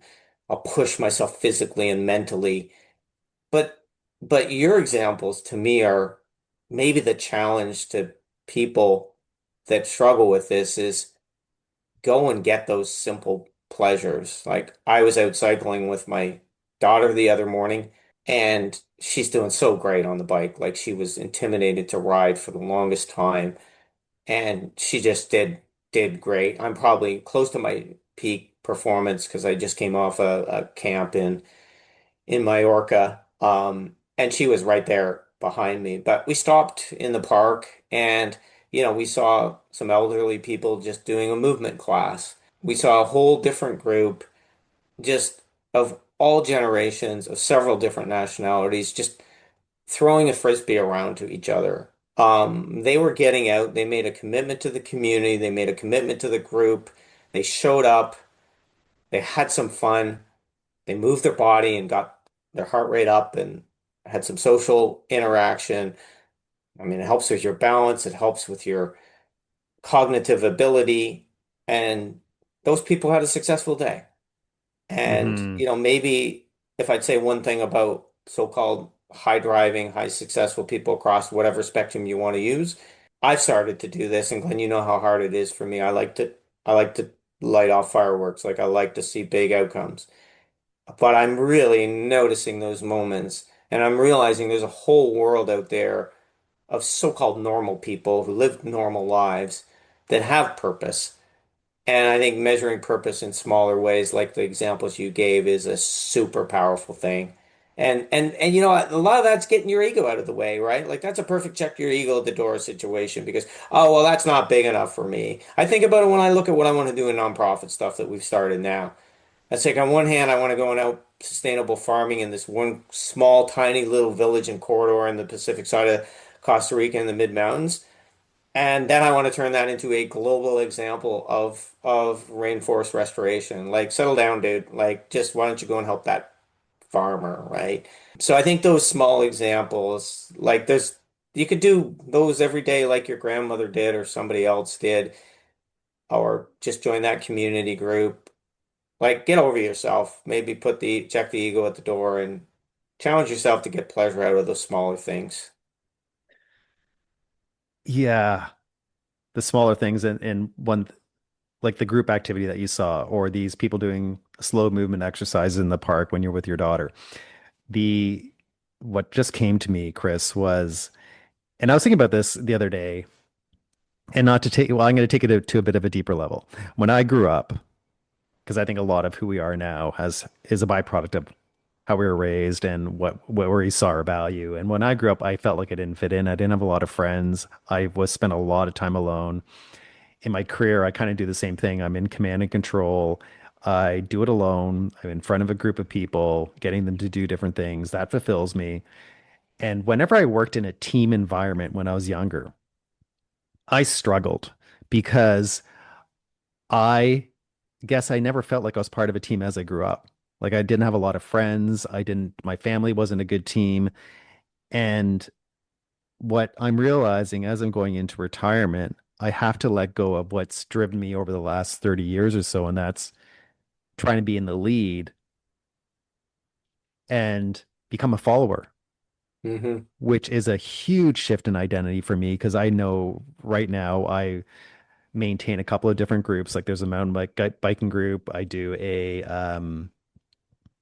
I'll push myself physically and mentally. But but your examples to me are maybe the challenge to people that struggle with this is go and get those simple pleasures. Like I was out cycling with my daughter the other morning, and she's doing so great on the bike. Like she was intimidated to ride for the longest time, and she just did great. I'm probably close to my peak performance because I just came off a camp in Mallorca. And she was right there behind me. But we stopped in the park, and we saw some elderly people just doing a movement class. We saw a whole different group, just of all generations, of several different nationalities, just throwing a frisbee around to each other. They were getting out, they made a commitment to the community, they made a commitment to the group, they showed up, they had some fun. They moved their body and got their heart rate up and had some social interaction. I mean, it helps with your balance, it helps with your cognitive ability, and those people had a successful day. And, Hmm. maybe if I'd say one thing about so-called high driving, high successful people across whatever spectrum you want to use, I've started to do this, and Glenn, you know how hard it is for me. I like to light off fireworks. Like I like to see big outcomes. But I'm really noticing those moments, and I'm realizing there's a whole world out there of so-called normal people who live normal lives that have purpose. And I think measuring purpose in smaller ways, like the examples you gave, is a super powerful thing. And a lot of that's getting your ego out of the way, right? Like that's a perfect check your ego at the door situation because, oh, well, that's not big enough for me. I think about it when I look at what I want to do in nonprofit stuff that we've started now. It's like on one hand, I want to go and out sustainable farming in this one small, tiny little village and corridor in the Pacific side of Costa Rica in the mid mountains. And then I want to turn that into a global example of rainforest restoration. Like, settle down, dude. Like, just why don't you go and help that farmer, right? So I think those small examples, like you could do those every day like your grandmother did or somebody else did, or just join that community group. Like, get over yourself. Maybe check the ego at the door and challenge yourself to get pleasure out of those smaller things. Yeah, the smaller things and one like the group activity that you saw, or these people doing slow movement exercises in the park when you're with your daughter. The What just came to me, Chris, was, and I was thinking about this the other day, and not to take, well, I'm going to take it to a bit of a deeper level. When I grew up, because I think a lot of who we are now is a byproduct of how we were raised and where we saw our value. And when I grew up, I felt like I didn't fit in. I didn't have a lot of friends. I was spent a lot of time alone. In my career, I kind of do the same thing. I'm in command and control. I do it alone. I'm in front of a group of people, getting them to do different things. That fulfills me. And whenever I worked in a team environment when I was younger, I struggled because I guess I never felt like I was part of a team as I grew up. Like I didn't have a lot of friends. My family wasn't a good team. And what I'm realizing as I'm going into retirement, I have to let go of what's driven me over the last 30 years or so. And that's trying to be in the lead and become a follower, Hmm. which is a huge shift in identity for me because I know right now maintain a couple of different groups. Like there's a biking group. I do a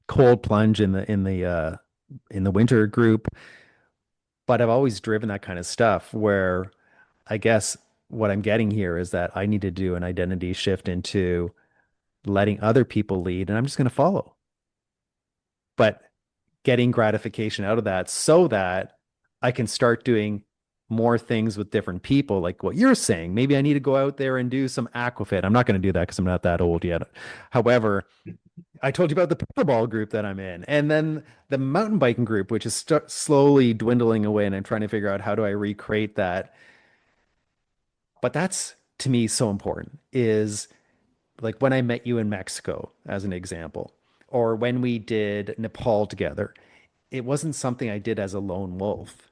cold plunge in the winter group. But I've always driven that kind of stuff where I guess what I'm getting here is that I need to do an identity shift into letting other people lead and I'm just going to follow. But getting gratification out of that so that I can start doing more things with different people, like what you're saying. Maybe I need to go out there and do some aquafit. I'm not going to do that because I'm not that old yet. However, I told you about the pickleball group that I'm in, and then the mountain biking group, which is slowly dwindling away, and I'm trying to figure out how do I recreate that. But that's to me so important is like when I met you in Mexico, as an example, or when we did Nepal together. It wasn't something I did as a lone wolf.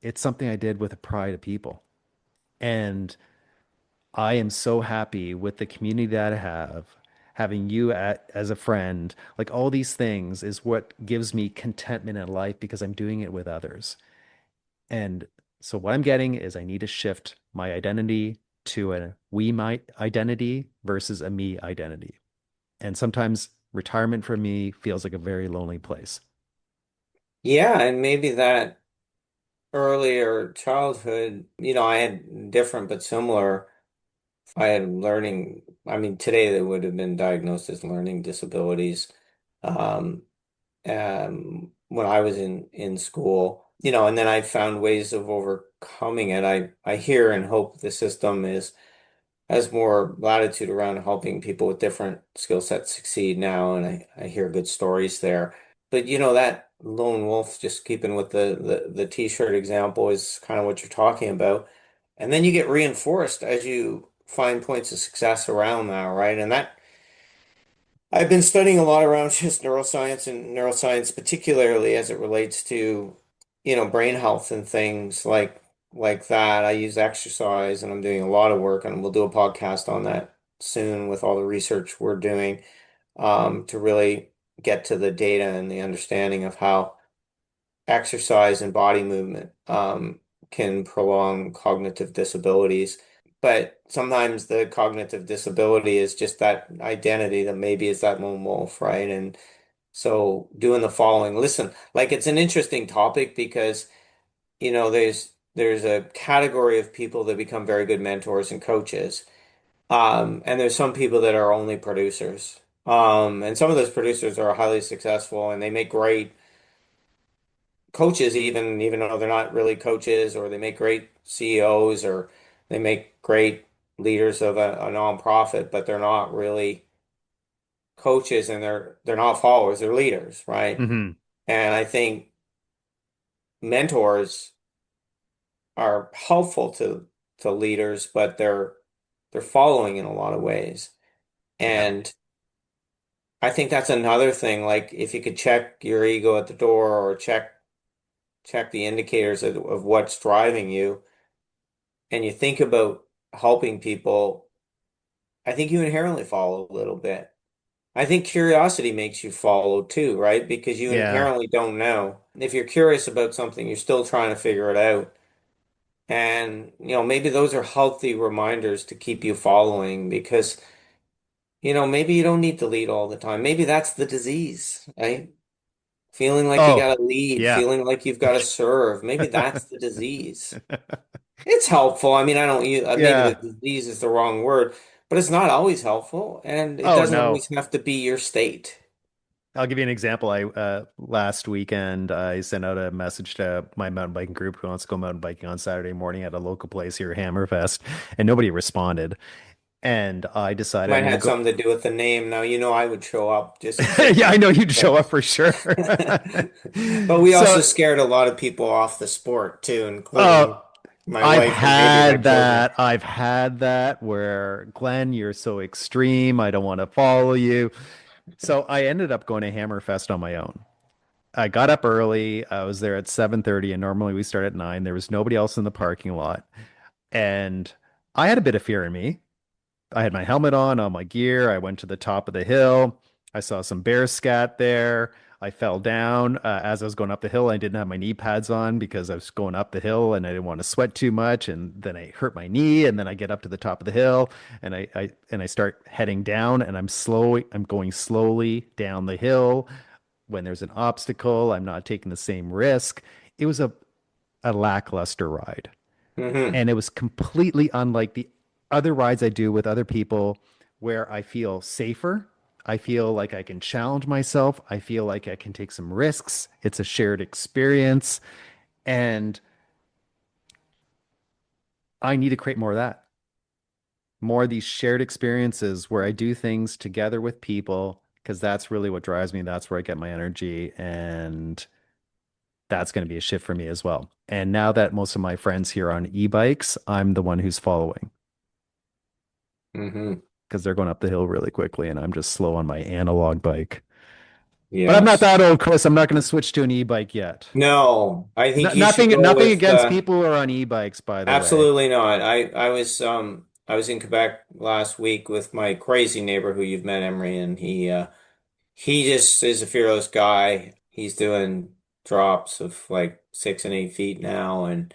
It's something I did with a pride of people. And I am so happy with the community that I have. Having you as a friend, like all these things is what gives me contentment in life because I'm doing it with others. And so what I'm getting is I need to shift my identity to a we might identity versus a me identity. And sometimes retirement for me feels like a very lonely place. Yeah, and maybe that earlier childhood, I had different but similar. I had learning, I mean, today they would have been diagnosed as learning disabilities. Um, when I was in school, and then I found ways of overcoming it. I hear and hope the system is has more latitude around helping people with different skill sets succeed now, and I hear good stories there. But that lone wolf, just keeping with the t-shirt example, is kind of what you're talking about. And then you get reinforced as you find points of success around that, right? And that I've been studying a lot around just neuroscience and neuroscience, particularly as it relates to, brain health and things like that. I use exercise and I'm doing a lot of work and we'll do a podcast on that soon with all the research we're doing to really get to the data and the understanding of how exercise and body movement can prolong cognitive disabilities. But sometimes the cognitive disability is just that identity that maybe is that lone wolf, right? And so doing the following, listen, like it's an interesting topic because, there's a category of people that become very good mentors and coaches. And there's some people that are only producers. And some of those producers are highly successful and they make great coaches even though they're not really coaches, or they make great CEOs, or they make great leaders of a nonprofit, but they're not really coaches and they're not followers, they're leaders, right? Hmm. And I think mentors are helpful to leaders, but they're following in a lot of ways. Yeah. And I think that's another thing, like if you could check your ego at the door or check the indicators of what's driving you, and you think about helping people, I think you inherently follow a little bit. I think curiosity makes you follow too, right? Because you Yeah. inherently don't know. If you're curious about something, you're still trying to figure it out. And, maybe those are healthy reminders to keep you following because, maybe you don't need to lead all the time. Maybe that's the disease, right? Feeling like you Oh, got to lead, yeah. feeling like you've got to serve. Maybe that's the disease. It's helpful. I mean, I don't use, maybe the Yeah. disease is the wrong word, but it's not always helpful, and it Oh doesn't no. always have to be your state. I'll give you an example. I last weekend I sent out a message to my mountain biking group who wants to go mountain biking on Saturday morning at a local place here, Hammerfest, and nobody responded. And I decided I'm Might gonna have go. something to do with the name. Now, I would show up just because it's Yeah, my I know you'd show up birthday. for sure. But we also So, scared a lot of people off the sport too, uh, including my wife and maybe my children. I've had that where Glenn, you're so extreme. I don't want to follow you. So I ended up going to Hammerfest on my own. I got up early. I was there at 7:30 and normally we start at 9. There was nobody else in the parking lot. And I had a bit of fear in me. I had my helmet on, all my gear. I went to the top of the hill. I saw some bear scat there. I fell down as I was going up the hill. I didn't have my knee pads on because I was going up the hill and I didn't want to sweat too much. And then I hurt my knee. And then I get up to the top of the hill and I start heading down and I'm going slowly down the hill. When there's an obstacle, I'm not taking the same risk. It was a lackluster ride. Hmm. And it was completely unlike the other rides I do with other people where I feel safer. I feel like I can challenge myself. I feel like I can take some risks. It's a shared experience. And I need to create more of that, more of these shared experiences where I do things together with people, because that's really what drives me. That's where I get my energy. And that's going to be a shift for me as well. And now that most of my friends here are on e-bikes, I'm the one who's following Hmm. because they're going up the hill really quickly and I'm just slow on my analog bike. But I'm not Yes. that old, Chris. I'm not going to switch to an e-bike yet. No, I think you should go Nothing with against people who are on e-bikes, by the way. absolutely not. I was in Quebec last week with my crazy neighbor who you've met, Emery, and he just is a fearless guy. He's doing drops of like 6 and 8 feet now, and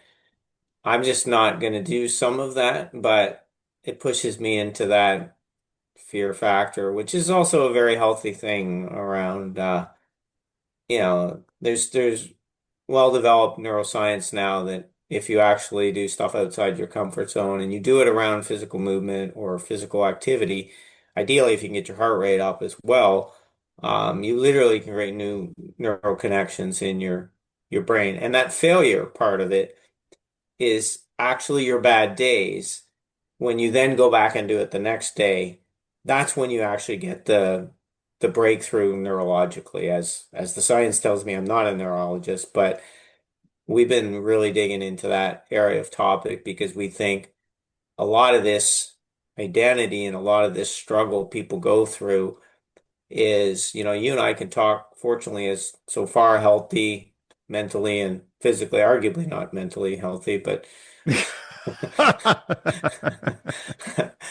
I'm just not going to do some of that, but it pushes me into that fear factor, which is also a very healthy thing around, there's well-developed neuroscience now that if you actually do stuff outside your comfort zone and you do it around physical movement or physical activity, ideally if you can get your heart rate up as well, you literally can create new neural connections in your brain. And that failure part of it is actually your bad days. When you then go back and do it the next day, that's when you actually get the breakthrough neurologically. As the science tells me, I'm not a neurologist, but we've been really digging into that area of topic because we think a lot of this identity and a lot of this struggle people go through is, you and I can talk, fortunately, as so far healthy mentally and physically, arguably not mentally healthy, but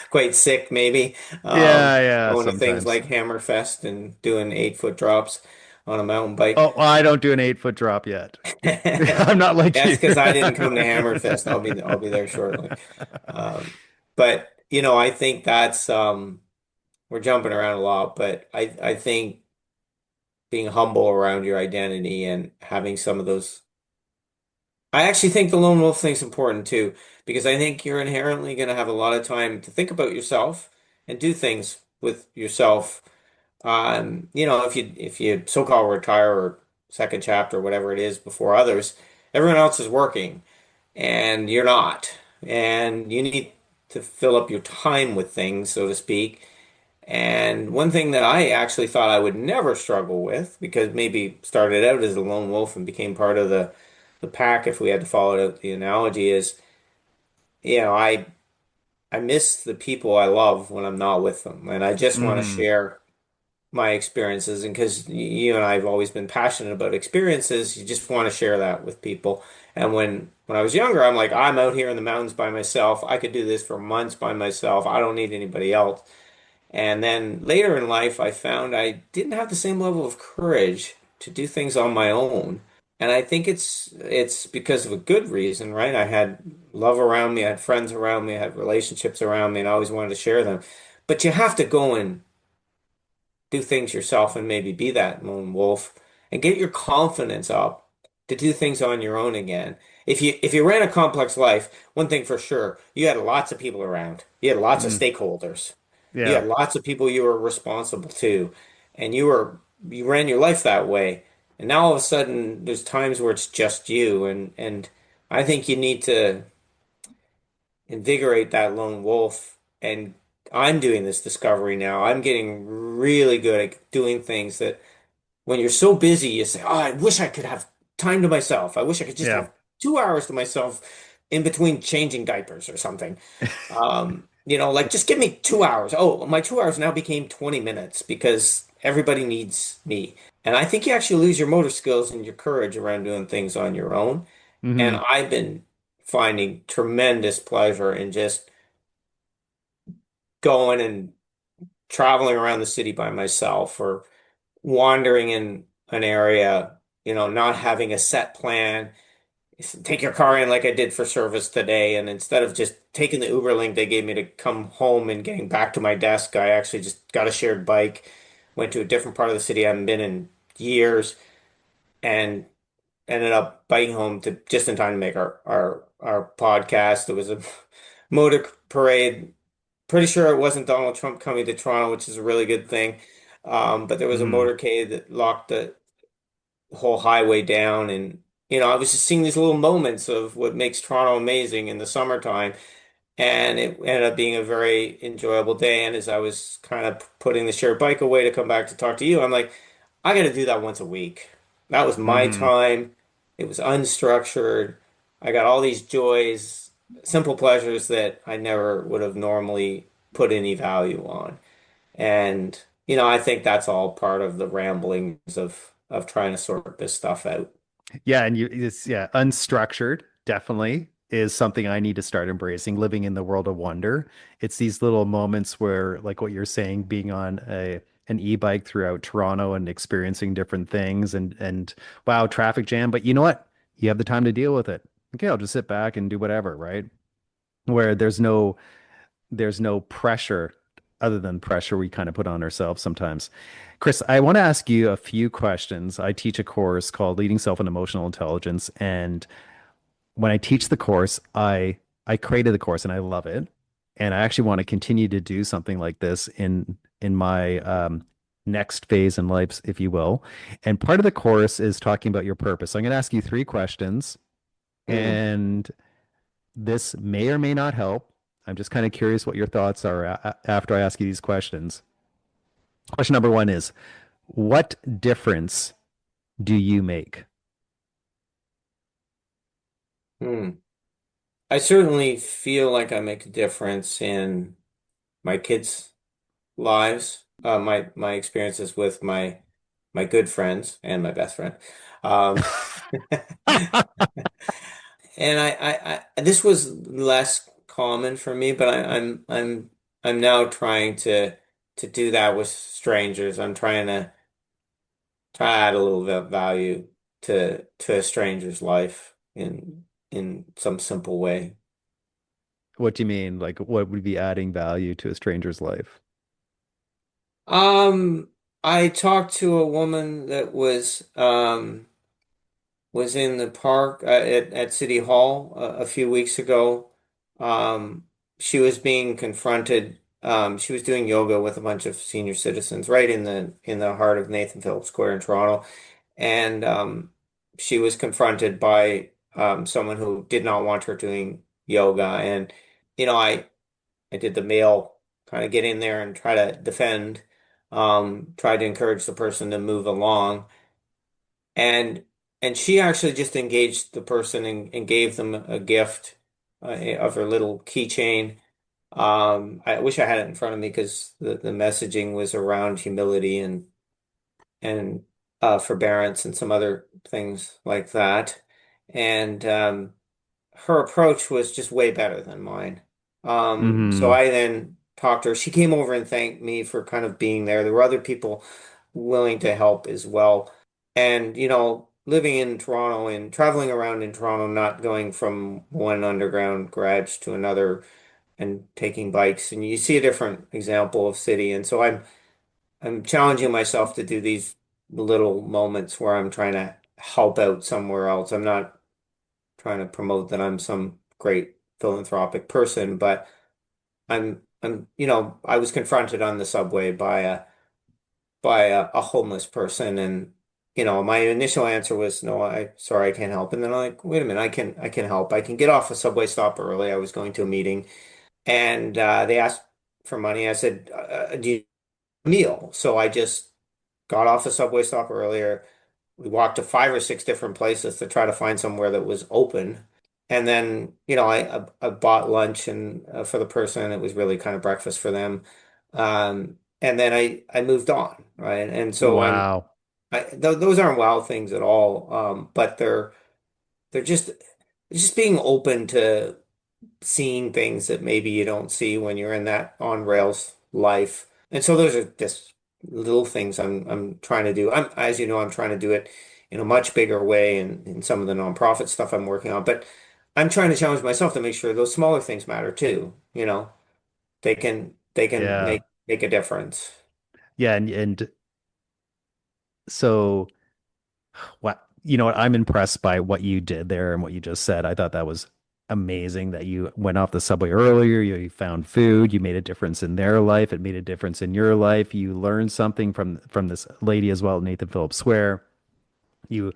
quite sick maybe, Yeah, going to things sometimes. like Hammerfest and doing 8 foot drops on a mountain bike. Oh, I don't do an 8 foot drop yet. I'm not like That's you. because I didn't come to Hammerfest. I'll be there shortly. But I think that's we're jumping around a lot, but I think being humble around your identity and having some of those. I actually think the lone wolf thing's important too, because I think you're inherently going to have a lot of time to think about yourself and do things with yourself. If you so-called retire or second chapter, whatever it is, before others, everyone else is working and you're not. And you need to fill up your time with things, so to speak. And one thing that I actually thought I would never struggle with, because maybe started out as a lone wolf and became part of the pack, if we had to follow out the analogy, is, I miss the people I love when I'm not with them. And I just want to Hmm. share my experiences. And because you and I have always been passionate about experiences, you just want to share that with people. And when I was younger, I'm like, I'm out here in the mountains by myself. I could do this for months by myself. I don't need anybody else. And then later in life, I found I didn't have the same level of courage to do things on my own. And I think it's because of a good reason, right? I had love around me, I had friends around me, I had relationships around me, and I always wanted to share them. But you have to go and do things yourself and maybe be that lone wolf and get your confidence up to do things on your own again. If you ran a complex life, one thing for sure, you had lots of people around. You had lots of Mm. stakeholders. You Yeah. had lots of people you were responsible to, and you ran your life that way. And now all of a sudden there's times where it's just you and I think you need to invigorate that lone wolf. And I'm doing this discovery now. I'm getting really good at doing things that when you're so busy, you say, "Oh, I wish I could have time to myself. I wish I could just Yeah. have 2 hours to myself in between changing diapers or something." Like just give me 2 hours. Oh, my 2 hours now became 20 minutes because everybody needs me. And I think you actually lose your motor skills and your courage around doing things on your own. And Hmm. I've been finding tremendous pleasure in just going and traveling around the city by myself or wandering in an area, not having a set plan. Take your car in like I did for service today, and instead of just taking the Uber link they gave me to come home and getting back to my desk, I actually just got a shared bike, went to a different part of the city I haven't been in years, and ended up biking home to just in time to make our podcast. It was a motor parade. Pretty sure it wasn't Donald Trump coming to Toronto, which is a really good thing. But there was a Hmm. motorcade that locked the whole highway down, and I was just seeing these little moments of what makes Toronto amazing in the summertime. And it ended up being a very enjoyable day. And as I was kind of putting the shared bike away to come back to talk to you, I'm like, I got to do that once a week. That was my Hmm. time. It was unstructured. I got all these joys, simple pleasures that I never would have normally put any value on. And, I think that's all part of the ramblings of trying to sort this stuff out. Yeah, and yeah, unstructured definitely is something I need to start embracing, living in the world of wonder. It's these little moments where, like what you're saying, being on a an e-bike throughout Toronto and experiencing different things and wow, traffic jam, but you know what? You have the time to deal with it. Okay, I'll just sit back and do whatever, right? Where there's no pressure other than pressure we kind of put on ourselves sometimes. Chris, I want to ask you a few questions. I teach a course called Leading Self and Emotional Intelligence, and when I teach the course, I created the course and I love it, and I actually want to continue to do something like this in my next phase in life, if you will. And part of the course is talking about your purpose. So I'm going to ask you three questions, Mm. and this may or may not help. I'm just kind of curious what your thoughts are after I ask you these questions. Question number one is, what difference do you make? Hmm. I certainly feel like I make a difference in my kids' lives, my experiences with my good friends and my best friend. Um, and this was less common for me, but I'm now trying to do that with strangers. I'm trying to add a little bit of value to a stranger's life in some simple way. What do you mean? Like, what would be adding value to a stranger's life? Um, I talked to a woman that was in the park at City Hall a few weeks ago. Um, she was being confronted. She was doing yoga with a bunch of senior citizens right in the heart of Nathan Phillips Square in Toronto, and she was confronted by someone who did not want her doing yoga. And I did the male kind of get in there and try to defend, try to encourage the person to move along. And she actually just engaged the person and gave them a gift of her little keychain. I wish I had it in front of me because the messaging was around humility and forbearance and some other things like that. And her approach was just way better than mine. So Hmm. I then talked to her. She came over and thanked me for kind of being there. There were other people willing to help as well. And, living in Toronto and traveling around in Toronto, not going from one underground garage to another and taking bikes, and you see a different example of city. And so I'm challenging myself to do these little moments where I'm trying to help out somewhere else. I'm not trying to promote that I'm some great philanthropic person, but I was confronted on the subway by a homeless person, and my initial answer was no, I sorry, I can't help. And then I'm like, wait a minute, I can help. I can get off a subway stop early. I was going to a meeting, and they asked for money. I said, do you need a meal? So I just got off a subway stop earlier. We walked to five or six different places to try to find somewhere that was open. And then, I bought lunch and for the person, it was really kind of breakfast for them. And then I moved on, right? And so Wow. those aren't wow things at all. But they're just being open to seeing things that maybe you don't see when you're in that on rails life. And so those are just little things I'm trying to do. As you know, I'm trying to do it in a much bigger way in some of the nonprofit stuff I'm working on. But I'm trying to challenge myself to make sure those smaller things matter too. They can Yeah. make a difference. Yeah, and so what you know what, I'm impressed by what you did there and what you just said. I thought that was amazing that you went off the subway earlier, you found food, you made a difference in their life, it made a difference in your life. You learned something from this lady as well, Nathan Phillips Swear. You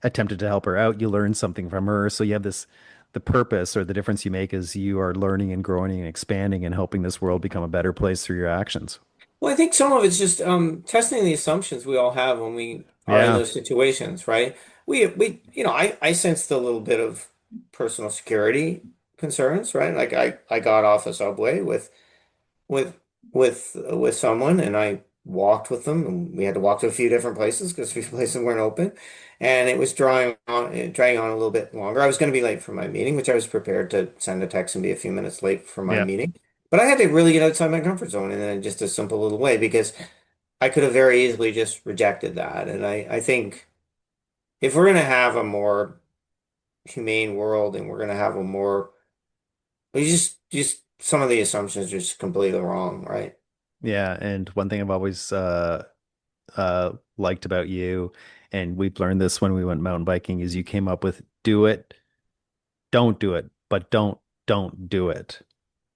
attempted to help her out, you learned something from her. So you have this the purpose or the difference you make is you are learning and growing and expanding and helping this world become a better place through your actions. Well, I think some of it's just testing the assumptions we all have when we are in Yeah. those situations, right? I sensed a little bit of personal security concerns, right? Like I got off a subway with with someone, and I walked with them, and we had to walk to a few different places because a few places weren't open, and it was dragging on a little bit longer. I was going to be late for my meeting, which I was prepared to send a text and be a few minutes late for my Yeah. meeting. But I had to really get outside my comfort zone in just a simple little way because I could have very easily just rejected that. And I think if we're going to have a more humane world and we're going to have a more, we just some of the assumptions are just completely wrong, right? Yeah, and one thing I've always liked about you, and we've learned this when we went mountain biking, is you came up with do it, don't do it, but don't do it.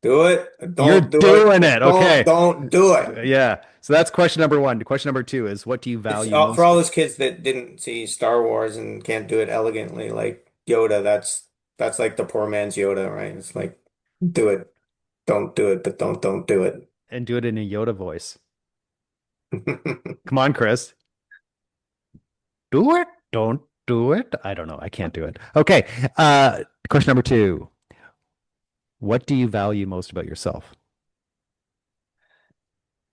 Do it. You're Don't do it. doing it. Okay. Don't do it. Yeah. So that's question number one. Question number two is what do you It's value for most? all those kids that didn't see Star Wars and can't do it elegantly like Yoda. That's like the poor man's Yoda, right? It's like do it. Don't do it, but don't do it. And do it in a Yoda voice. Come on, Chris. Do it. Don't do it. I don't know. I can't do it. Okay. Question number two. What do you value most about yourself?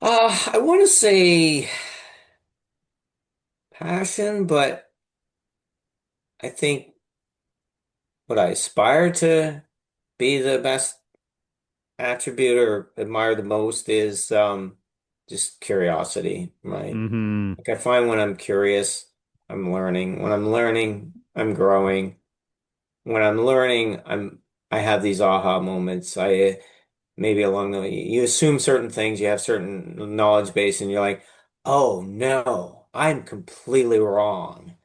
I want to say passion, but I think what I aspire to be the best attribute or admire the most is just curiosity, right? Hmm. Like I find when I'm curious, I'm learning. When I'm learning, I'm growing. When I'm learning, I have these aha moments. I maybe along the way you assume certain things, you have certain knowledge base, and you're like, oh no, I'm completely wrong.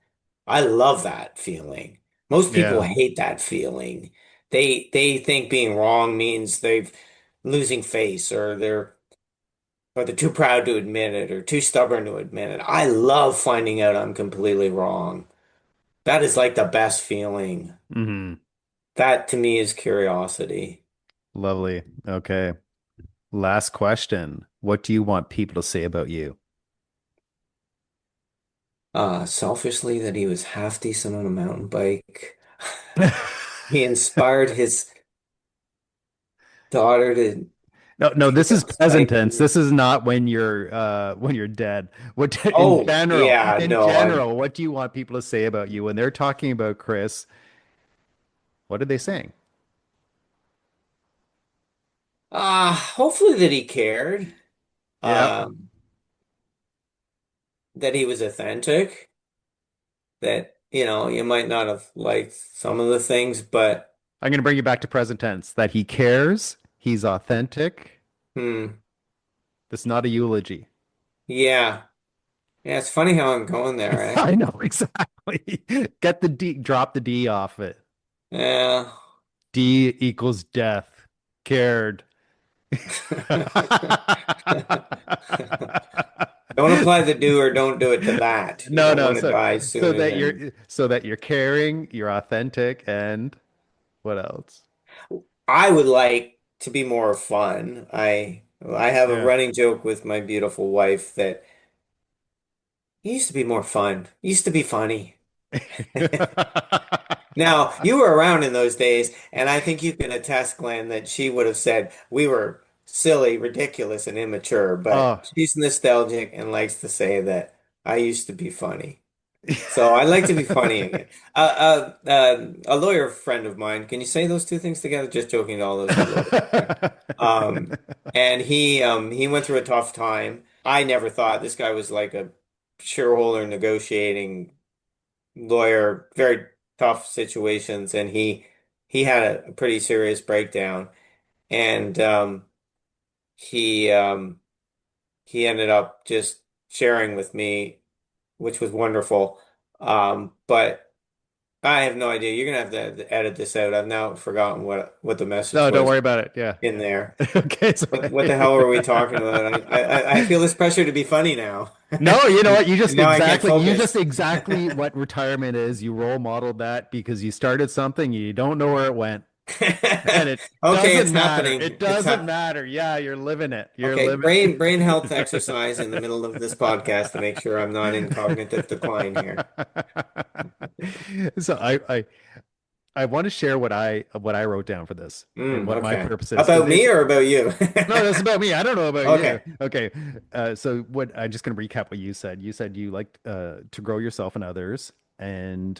I love that feeling. Most people Yeah. hate that feeling. They think being wrong means they've losing face or they're too proud to admit it or too stubborn to admit it. I love finding out I'm completely wrong. That is like the best feeling. Hmm. That to me is curiosity. Lovely. Okay. Last question. What do you want people to say about you? Selfishly, that he was half decent on a mountain bike. He inspired his daughter to No, no, pick this is up present tense. cycling. This is not when you're dead. What Oh, yeah, in no, general, what do you want people to say about you when they're talking about Chris? What are they saying? hopefully that he cared, Yeah. um, that he was authentic, that, you might not have liked some of the things, but I'm going to bring you back to present tense, that he cares, he's authentic. hmm, That's not a eulogy. yeah. Yeah, it's funny how I'm going there, eh? I know exactly. Get the D, drop the D off it. Yeah. D equals death. Cared. Don't apply the do or don't do it to that. You No, don't no. want to So, die so sooner that than. you're caring, you're authentic, and what else? I would like to be more fun. I have a Yeah. running joke with my beautiful wife that he used to be more fun. He used to be funny. Now, you were around in those days, and I think you can attest, Glenn, that she would have said we were silly, ridiculous, and immature, but Oh. she's nostalgic and likes to say that I used to be funny. So I'd like to be funny again. A lawyer friend of mine, can you say those two things together? Just joking to all those lawyers. Um, and he went through a tough time. I never thought this guy was like a shareholder negotiating lawyer, very tough situations, and he had a pretty serious breakdown, and he he ended up just sharing with me, which was wonderful. But I have no idea. You're gonna have to edit this out. I've now forgotten what the message No, don't was worry about it. Yeah. in there. Okay, it's What the hell okay. are we talking about? I feel this pressure to be funny now. No, you know what? And now I can't You just focus. exactly what retirement is. You role modeled that because you started something, you don't know where it went, and it Okay, it's doesn't matter. happening. It It's doesn't hap matter. Yeah, you're living it. You're Okay, living. brain health exercise in the middle of this podcast to make sure I'm not in cognitive decline here. So I want to share what I wrote down for this and what my Okay. purpose is because About me it's or about you? no, that's about me. I don't know about you. Okay. Okay. So what I'm just going to recap what you said. You said you like to grow yourself and others and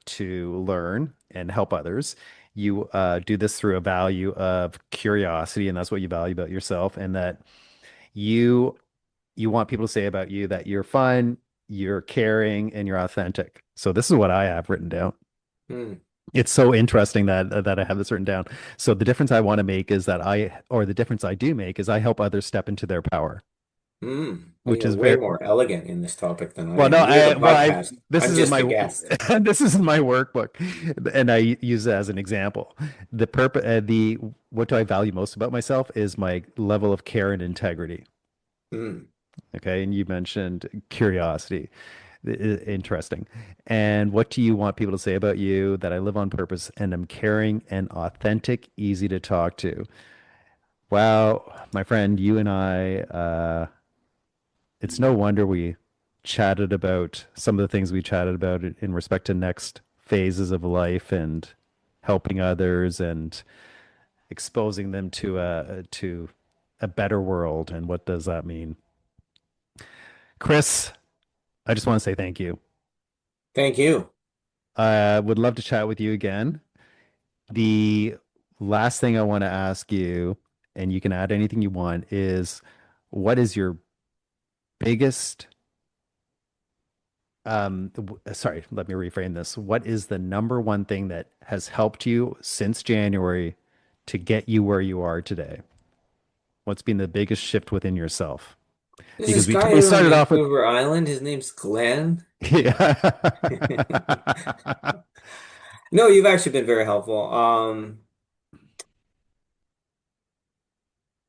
to learn and help others. You do this through a value of curiosity, and that's what you value about yourself, and that you you want people to say about you that you're fun, you're caring, and you're authentic. So this is what I have written down. Hmm. It's so interesting that I have this written down. So the difference I want to make is or the difference I do make is I help others step into their power, Hmm. Well, which you're is way very more elegant in this topic than I well. No, am. You're the I podcast. this I'm is in just my the guest. this is in my workbook, and I use it as an example. The what do I value most about myself is my level of care and integrity. Hmm. Okay, and you mentioned curiosity. Interesting. And what do you want people to say about you? That I live on purpose and am caring and authentic, easy to talk to. Wow, my friend, you and it's no wonder we chatted about some of the things we chatted about in respect to next phases of life and helping others and exposing them to a better world. And what does that mean? Chris, I just want to say thank you. Thank you. I would love to chat with you again. The last thing I want to ask you, and you can add anything you want, is what is your biggest, sorry, let me reframe this. What is the number one thing that has helped you since January to get you where you are today? What's been the biggest shift within yourself? There's this Because guy we who on started off with, Vancouver Island. His name's Glenn. yeah. No, you've actually been very helpful.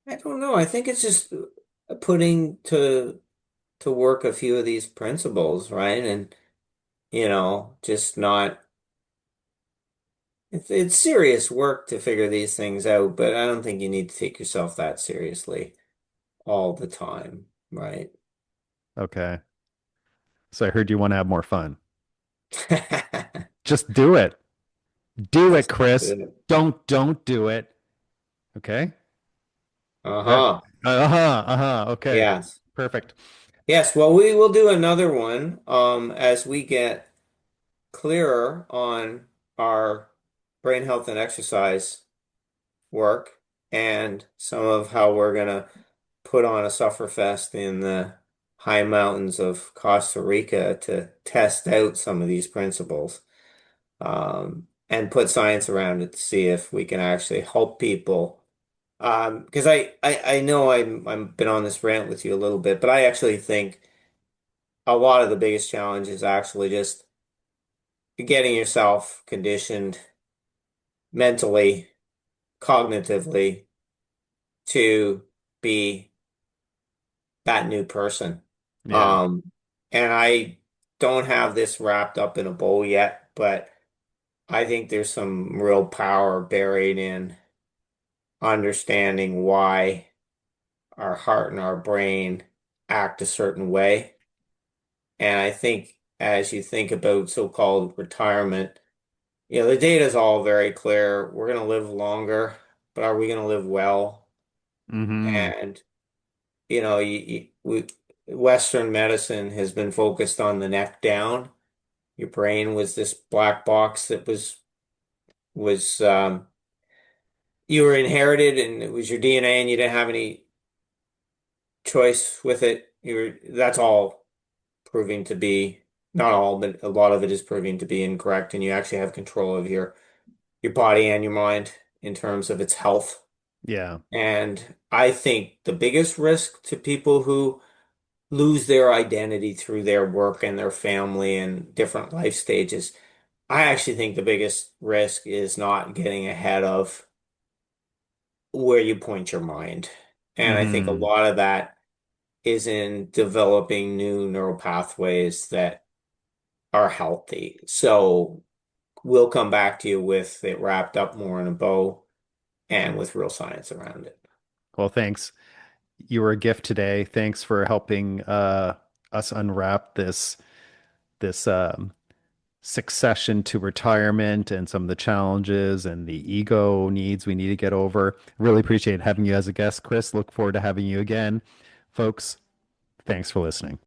I don't know. I think it's just putting to work a few of these principles, right? And just not it's serious work to figure these things out, but I don't think you need to take yourself that seriously all the time, right? Okay. So I heard you want to have more fun. Just do it. Do it, That's Chris. good. Don't do it. Okay? That Uh-huh. uh-huh, uh-huh. Okay. Yes. Perfect. Yes, well, we will do another one as we get clearer on our brain health and exercise work and some of how we're gonna put on a sufferfest in the high mountains of Costa Rica to test out some of these principles and put science around it to see if we can actually help people. Because I know I'm been on this rant with you a little bit, but I actually think a lot of the biggest challenge is actually just getting yourself conditioned mentally, cognitively to be that new person. Yeah. Um, and I don't have this wrapped up in a bow yet, but I think there's some real power buried in understanding why our heart and our brain act a certain way. And I think as you think about so-called retirement, the data is all very clear. We're going to live longer, but are we going to live well? Mm-hmm. And Western medicine has been focused on the neck down. Your brain was this black box that was you were inherited and it was your DNA and you didn't have any choice with it. that's all proving to be, not all, but a lot of it is proving to be incorrect, and you actually have control of your body and your mind in terms of its health. Yeah. And I think the biggest risk to people who lose their identity through their work and their family and different life stages, I actually think the biggest risk is not getting ahead of where you point your mind. And I think a Hmm. lot of that is in developing new neural pathways that are healthy. So we'll come back to you with it wrapped up more in a bow and with real science around it. Well, thanks. You were a gift today. Thanks for helping us unwrap this succession to retirement and some of the challenges and the ego needs we need to get over. Really appreciate having you as a guest, Chris. Look forward to having you again. Folks, thanks for listening.